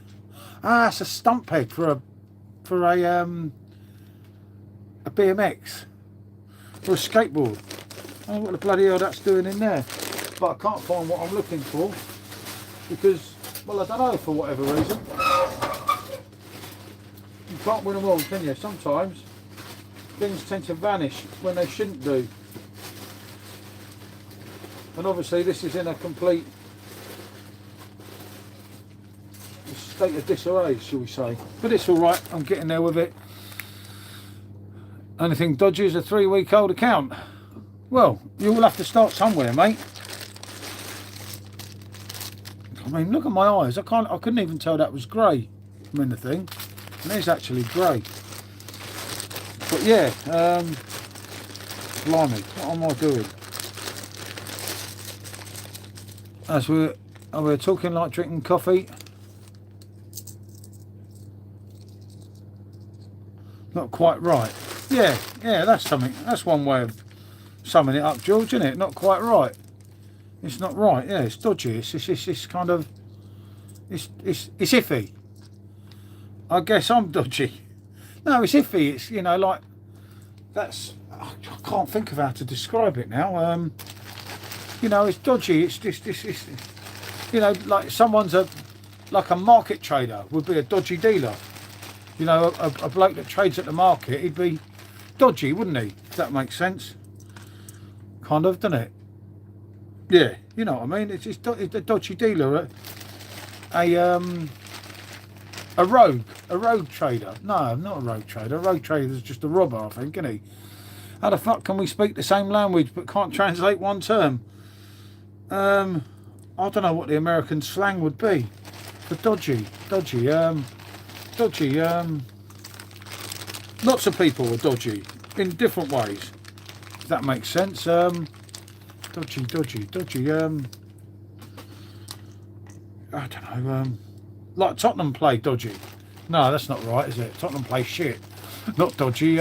Ah, it's a stump peg for a BMX, for a skateboard. I don't know what the bloody hell that's doing in there, but I can't find what I'm looking for because, well, I don't know, for whatever reason. You can't win them all, can you? Sometimes things tend to vanish when they shouldn't do. And obviously this is in a complete state of disarray, shall we say. But it's all right, I'm getting there with it. Only thing dodgy is a 3-week-old account. Well, you will have to start somewhere, mate. I mean, look at my eyes. I couldn't even tell that was grey. I mean, the thing. And it's actually grey. But yeah, blimey, what am I doing? As we're talking like drinking coffee. Not quite right. Yeah, that's something. That's one way of summing it up, George, isn't it? Not quite right. It's not right. Yeah, it's dodgy. It's kind of. It's iffy. I guess I'm dodgy. No, it's iffy. It's, you know, like that's. I can't think of how to describe it now. You know, it's dodgy. It's just, it's you know, like someone's like a market trader would be a dodgy dealer. You know, a bloke that trades at the market, he'd be dodgy, wouldn't he? If that makes sense. Kind of, doesn't it? Yeah, you know what I mean. It's a dodgy dealer, a rogue trader. No, not a rogue trader. A rogue trader is just a robber, I think, isn't he? How the fuck can we speak the same language but can't translate one term? I don't know what the American slang would be for dodgy. Lots of people are dodgy in different ways. If that makes sense. Dodgy. I don't know. Like Tottenham play dodgy. No, that's not right, is it? Tottenham play shit. Not dodgy.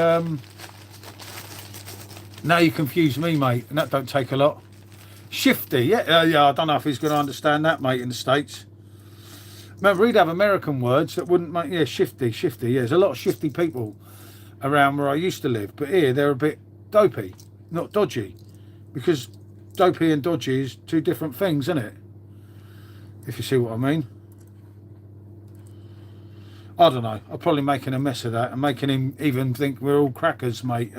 Now you confuse me, mate, and that don't take a lot. Shifty, yeah. I don't know if he's going to understand that, mate, in the States. Remember, he'd have American words that wouldn't make. Yeah, shifty. Yeah, there's a lot of shifty people around where I used to live, but here they're a bit dopey, not dodgy, because dopey and dodgy is two different things, isn't it? If you see what I mean. I don't know. I'm probably making a mess of that and making him even think we're all crackers, mate.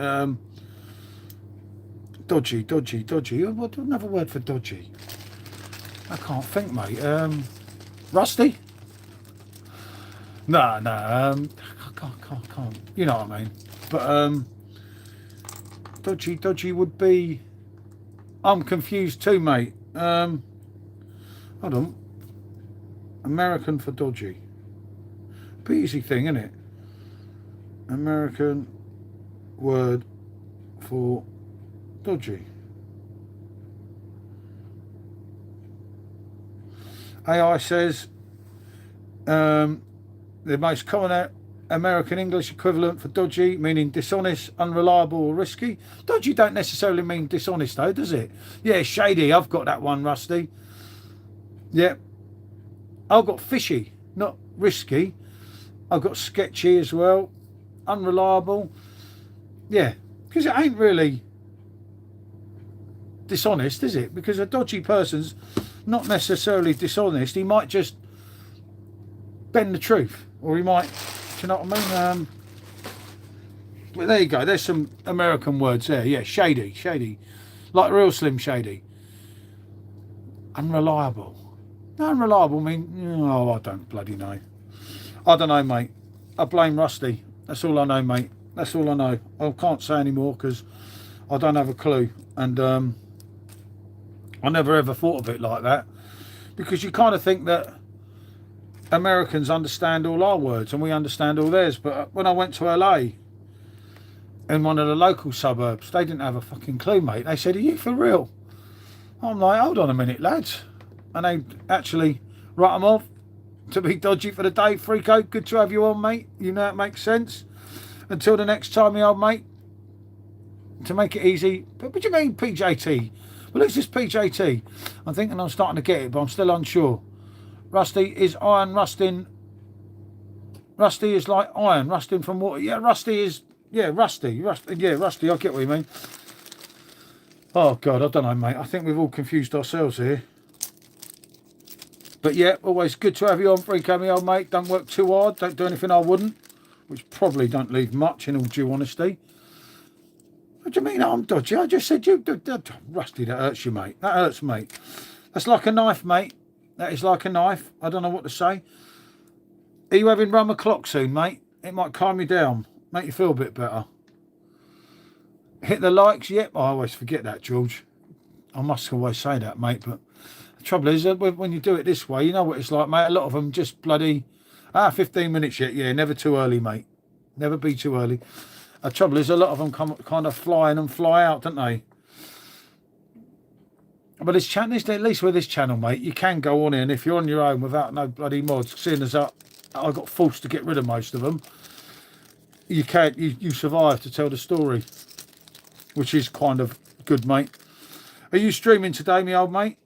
Dodgy. What another word for dodgy? I can't think, mate. Rusty? No, no, can't. You know what I mean? But dodgy would be. I'm confused too, mate. Hold on. American for dodgy. Pretty easy thing, isn't it? American word for dodgy. AI says the most common American English equivalent for dodgy, meaning dishonest, unreliable or risky. Dodgy don't necessarily mean dishonest though, does it? Yeah, shady. I've got that one, Rusty. Yeah. I've got fishy, not risky. I've got sketchy as well. Unreliable. Yeah, because it ain't really dishonest, is it? Because a dodgy person's not necessarily dishonest. He might just bend the truth, or he might, do you know what I mean? But there you go. There's some American words there. Yeah, shady, like real Slim Shady. Unreliable. Unreliable mean? Oh, I don't bloody know. I don't know, mate. I blame Rusty. That's all I know, mate. That's all I know. I can't say anymore because I don't have a clue. And I never ever thought of it like that, because you kind of think that Americans understand all our words and we understand all theirs. But when I went to LA, in one of the local suburbs, they didn't have a fucking clue, mate. They said, "Are you for real?" I'm like, "Hold on a minute, lads." And they actually write them off to be dodgy for the day. Freako, good to have you on, mate. You know it makes sense. Until the next time, me old mate. To make it easy. But what do you mean PJT? Well, who's this PJT? I'm thinking I'm starting to get it, but I'm still unsure. Rusty, is iron rusting? Rusty is like iron, rusting from water. Yeah, rusty is, yeah, rusty. Yeah, rusty, I get what you mean. Oh, God, I don't know, mate. I think we've all confused ourselves here. But yeah, always good to have you on, Freako, me old mate. Don't work too hard. Don't do anything I wouldn't, which probably don't leave much, in all due honesty. What do you mean I'm dodgy? I just said you... Rusty, that hurts you, mate. That hurts, mate. That's like a knife, mate. That is like a knife. I don't know what to say. Are you having rum o'clock soon, mate? It might calm you down. Make you feel a bit better. Hit the likes. Yep, I always forget that, George. I must always say that, mate. But the trouble is, when you do it this way, you know what it's like, mate. A lot of them just bloody... 15 minutes yet. Yeah, never too early, mate. Never be too early. The trouble is, a lot of them come kind of fly in and fly out, don't they? But this channel, at least with this channel, mate, you can go on in if you're on your own without no bloody mods. Seeing as I got forced to get rid of most of them, you survive to tell the story, which is kind of good, mate. Are you streaming today, me old mate?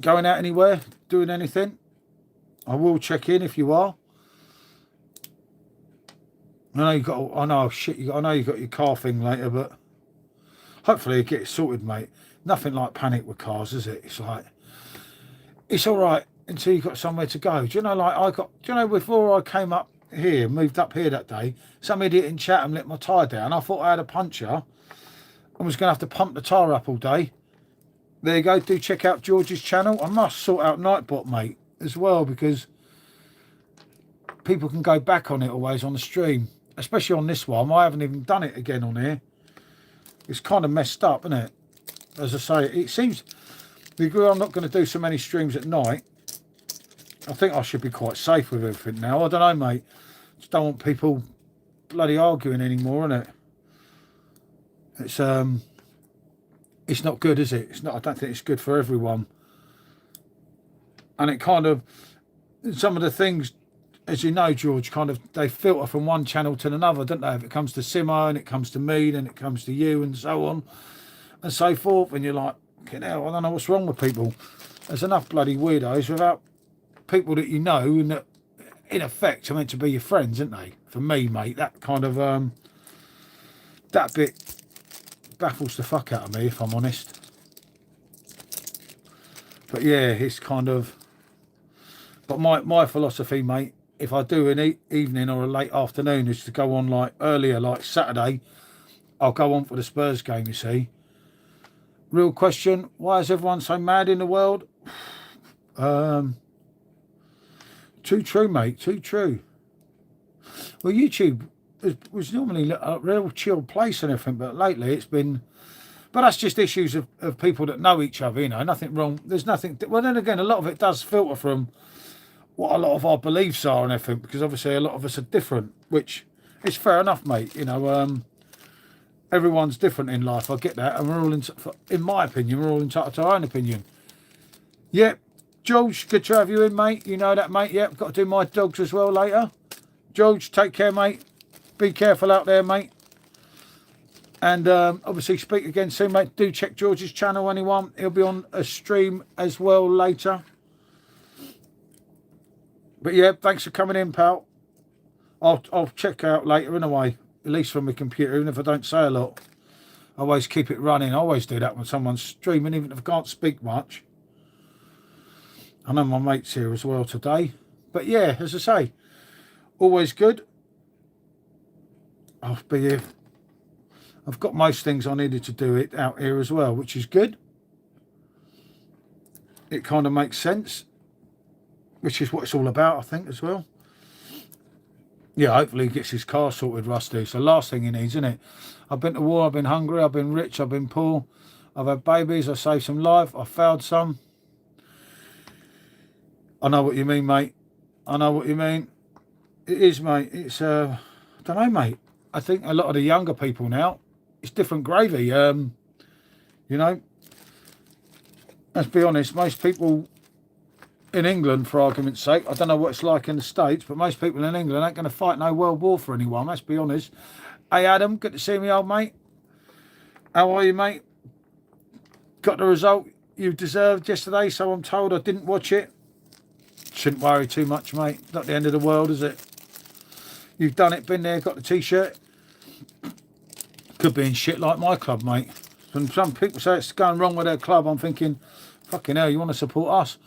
Going out anywhere? Doing anything? I will check in if you are. I know you got. I know shit. I know you got your car thing later, but hopefully you get it sorted, mate. Nothing like panic with cars, is it? It's like it's all right until you got somewhere to go. Do you know? Like do you know? Before I came up here, moved up here that day, some idiot in Chatham let my tyre down. I thought I had a puncture. I was going to have to pump the tyre up all day. There you go. Do check out George's channel. I must sort out Nightbot, mate, as well, because people can go back on it always on the stream. Especially on this one. I haven't even done it again on here. It's kind of messed up, isn't it? As I say, it seems... Because I'm not going to do so many streams at night, I think I should be quite safe with everything now. I don't know, mate. Just don't want people bloody arguing anymore, innit? It's not good, is it? It's not. I don't think it's good for everyone. And it kind of... Some of the things... As you know, George, kind of they filter from one channel to another, don't they? If it comes to Simo and it comes to me, then it comes to you, and so on and so forth. And you're like, hell, I don't know what's wrong with people. There's enough bloody weirdos without people that you know and that, in effect, are meant to be your friends, aren't they? For me, mate, that kind of that bit baffles the fuck out of me, if I'm honest. But yeah, it's kind of. But my philosophy, mate, if I do an evening or a late afternoon, is to go on like earlier, like Saturday. I'll go on for the Spurs game, you see. Real question, why is everyone so mad in the world? Too true, mate. Too true. Well, YouTube was normally a real chill place and everything, but lately it's been. But that's just issues of people that know each other, you know. Nothing wrong. There's nothing. Well, then again, a lot of it does filter from what a lot of our beliefs are and everything, because obviously a lot of us are different, which is fair enough, mate. You know, everyone's different in life. I get that, and we're all, in my opinion, we're all entitled to our own opinion. Yep, George, good to have you in, mate. You know that, mate. Yep, got to do my dogs as well later. George, take care, mate. Be careful out there, mate. And obviously speak again soon, mate. Do check George's channel, anyone. He'll be on a stream as well later. But yeah, thanks for coming in, pal. I'll check out later anyway, at least from my computer, even if I don't say a lot. I always keep it running. I always do that when someone's streaming, even if I can't speak much. I know my mate's here as well today. But yeah, as I say, always good. I'll be here. I've got most things I needed to do it out here as well, which is good. It kind of makes sense, which is what it's all about, I think, as well. Yeah, hopefully he gets his car sorted, Rusty. It's the last thing he needs, isn't it? I've been to war, I've been hungry, I've been rich, I've been poor. I've had babies, I saved some life, I failed some. I know what you mean, mate. I know what you mean. It is, mate. It's, I don't know, mate. I think a lot of the younger people now, it's different gravy. You know, let's be honest, most people in England, for argument's sake, I don't know what it's like in the States, but most people in England ain't going to fight no world war for anyone, let's be honest. Hey, Adam, good to see me, old mate. How are you, mate? Got the result you deserved yesterday, so I'm told. I didn't watch it. Shouldn't worry too much, mate. Not the end of the world, is it? You've done it, been there, got the T-shirt. Could be in shit like my club, mate. And some people say it's going wrong with their club. I'm thinking, fucking hell, you want to support us?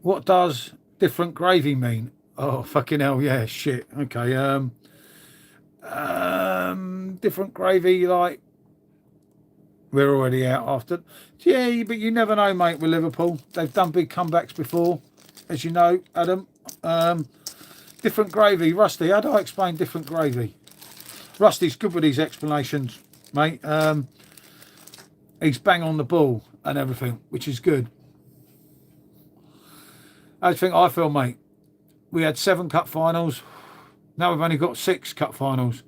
What does different gravy mean? Oh, fucking hell, yeah, shit. Okay, different gravy, like, we're already out after. Yeah, but you never know, mate, with Liverpool. They've done big comebacks before, as you know, Adam. Different gravy. Rusty, how do I explain different gravy? Rusty's good with these explanations, mate. He's bang on the ball and everything, which is good. How do you think I feel, mate? We had 7 cup finals. Now we've only got 6 cup finals.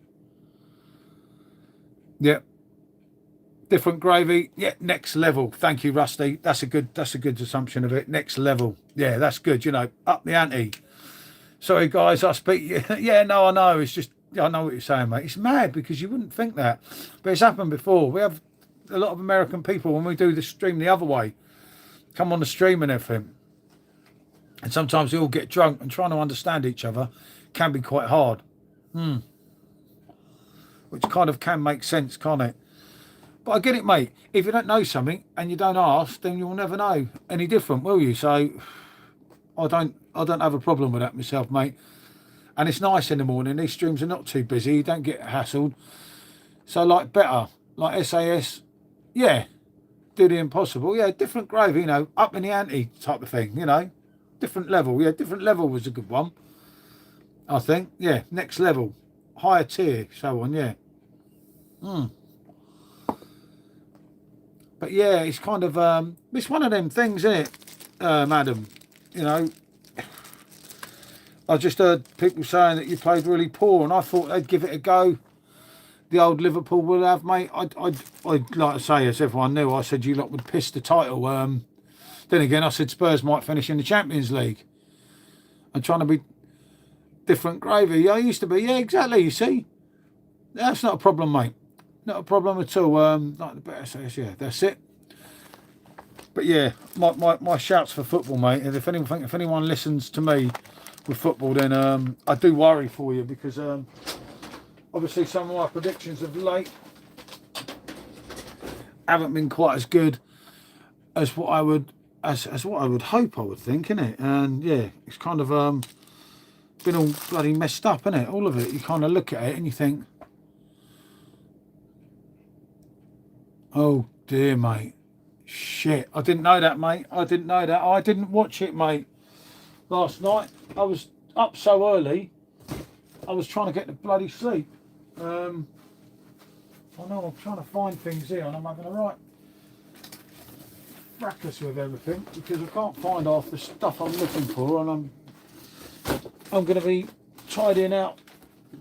Yep. Different gravy. Yeah, next level. Thank you, Rusty. That's a good assumption of it. Next level. Yeah, that's good. You know, up the ante. Sorry, guys, I speak. Yeah, no, I know. It's just, I know what you're saying, mate. It's mad because you wouldn't think that. But it's happened before. We have a lot of American people, when we do the stream the other way, come on the stream and everything. And sometimes we all get drunk, and trying to understand each other can be quite hard. Which kind of can make sense, can't it? But I get it, mate. If you don't know something and you don't ask, then you'll never know any different, will you? So I don't have a problem with that myself, mate. And it's nice in the morning. These streams are not too busy. You don't get hassled. So like better, like SAS, yeah, do the impossible. Yeah, different gravy, you know, up in the ante type of thing, you know. Different level. Yeah, different level was a good one, I think. Yeah, next level. Higher tier, so on, yeah. But yeah, it's kind of, it's one of them things, isn't it, Adam? You know, I just heard people saying that you played really poor, and I thought they'd give it a go. The old Liverpool would have, mate. I'd like to say, as everyone knew, I said you lot would piss the title. Then again, I said Spurs might finish in the Champions League. I'm trying to be different gravy. I used to be, yeah, exactly. You see, that's not a problem, mate. Not a problem at all. Like the better says, yeah, that's it. But yeah, my shouts for football, mate. And if anyone listens to me with football, then I do worry for you, because obviously some of my predictions of late haven't been quite as good as what I would as what I would hope, I would think, innit? And yeah, it's kind of been all bloody messed up, innit? All of it. You kind of look at it and you think, oh dear, mate. Shit. I didn't know that, mate. I didn't know that. I didn't watch it, mate. last night. I was up so early, I was trying to get the bloody sleep. I know I'm trying to find things here and I'm having a right fracas with everything because I can't find half the stuff I'm looking for, and I'm going to be tidying out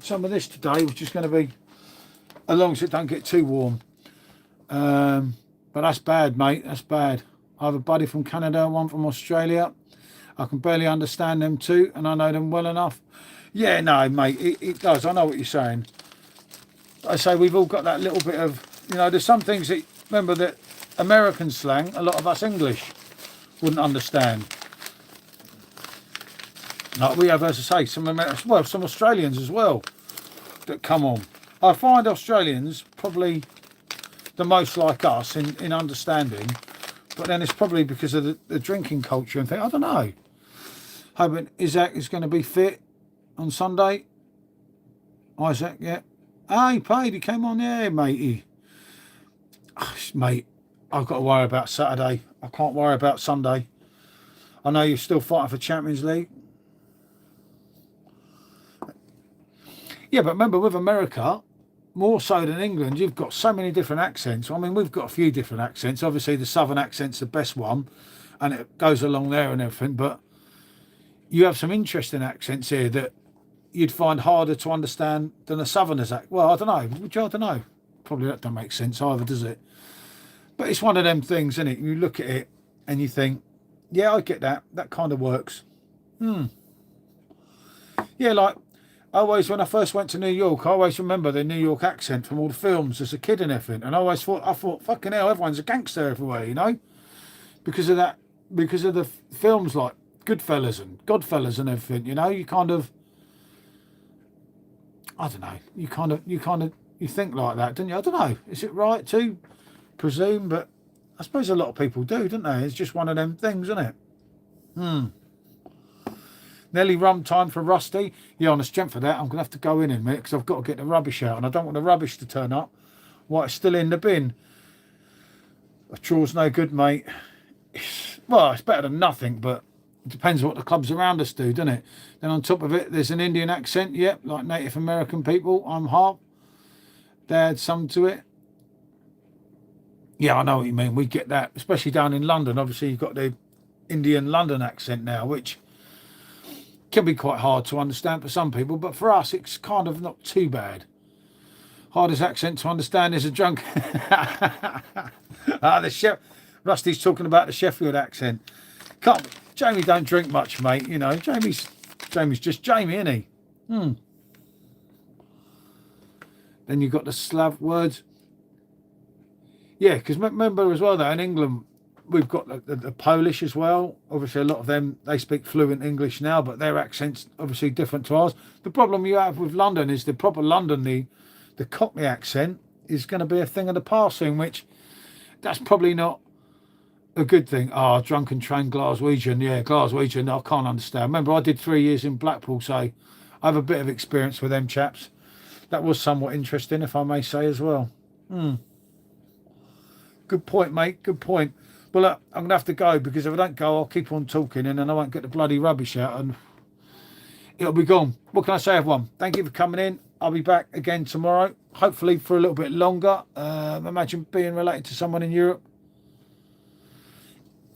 some of this today, which is going to be, as long as it don't get too warm. But that's bad, mate, that's bad. I have a buddy from Canada, one from Australia. I can barely understand them too, and I know them well enough. Yeah, no, mate, it does. I know what you're saying. I say we've all got that little bit of, there's some things that, remember that American slang, a lot of us English wouldn't understand. Like we have, as I say, some Australians as well that come on. I find Australians probably the most like us in understanding, but then it's probably because of the drinking culture and things. I don't know. Hoping Isaac is going to be fit on Sunday. Isaac, yeah. Ah, he played. He came on, yeah, matey. Oh, mate, I've got to worry about Saturday. I can't worry about Sunday. I know you're still fighting for Champions League. Yeah, but remember, with America, more so than England, you've got so many different accents. I mean, we've got a few different accents. Obviously, the southern accent's the best one, and it goes along there and everything. But you have some interesting accents here that you'd find harder to understand than a southerner's accent. Well, I don't know. I don't know. Probably that don't make sense either, does it? But it's one of them things, isn't it? You look at it and you think, yeah, I get that. That kind of works. Yeah, like, when I first went to New York, I always remember the New York accent from all the films as a kid and everything. And I thought, fucking hell, everyone's a gangster everywhere, because of that, because of the films like Goodfellas and Godfellas and everything, you kind of, I don't know, you think like that, don't you? I don't know. Is it right to presume? But I suppose a lot of people do, don't they? It's just one of them things, isn't it? Nearly rum time for Rusty. Yeah, on the strength of that, I'm going to have to go in a minute because I've got to get the rubbish out and I don't want the rubbish to turn up while it's still in the bin. A chaw's no good, mate. Well, it's better than nothing, but it depends what the clubs around us do, doesn't it? Then on top of it, there's an Indian accent, yep, like Native American people. I'm half. They add some to it. Yeah, I know what you mean. We get that, especially down in London. Obviously, you've got the Indian London accent now, which can be quite hard to understand for some people, but for us, it's kind of not too bad. Hardest accent to understand is a drunk. Rusty's talking about the Sheffield accent. Jamie don't drink much, mate. Jamie's just Jamie, isn't he? Then you've got the Slav words. Yeah, because remember as well, though, in England, we've got the Polish as well. Obviously, a lot of them, they speak fluent English now, but their accent's obviously different to ours. The problem you have with London is the proper London, the Cockney accent is going to be a thing of the past soon, which that's probably not a good thing. Drunken train Glaswegian. Yeah, Glaswegian, I can't understand. Remember, I did 3 years in Blackpool, so I have a bit of experience with them chaps. That was somewhat interesting, if I may say as well. Good point, mate. Good point. Well, look, I'm going to have to go because if I don't go, I'll keep on talking and then I won't get the bloody rubbish out and it'll be gone. What can I say, everyone? Thank you for coming in. I'll be back again tomorrow, hopefully for a little bit longer. Imagine being related to someone in Europe.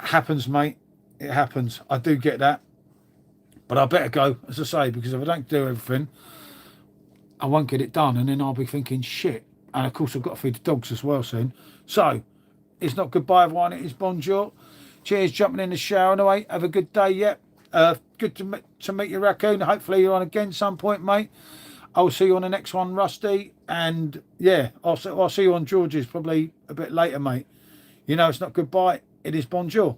Happens, mate. It happens. I do get that. But I better go, as I say, because if I don't do everything, I won't get it done and then I'll be thinking, shit. And of course, I've got to feed the dogs as well soon. So, it's not goodbye, everyone. It is bonjour. Cheers, jumping in the shower anyway. Have a good day, yep. Good to meet you, Raccoon. Hopefully you're on again some point, mate. I'll see you on the next one, Rusty. And, yeah, I'll see you on George's probably a bit later, mate. It's not goodbye. It is bonjour.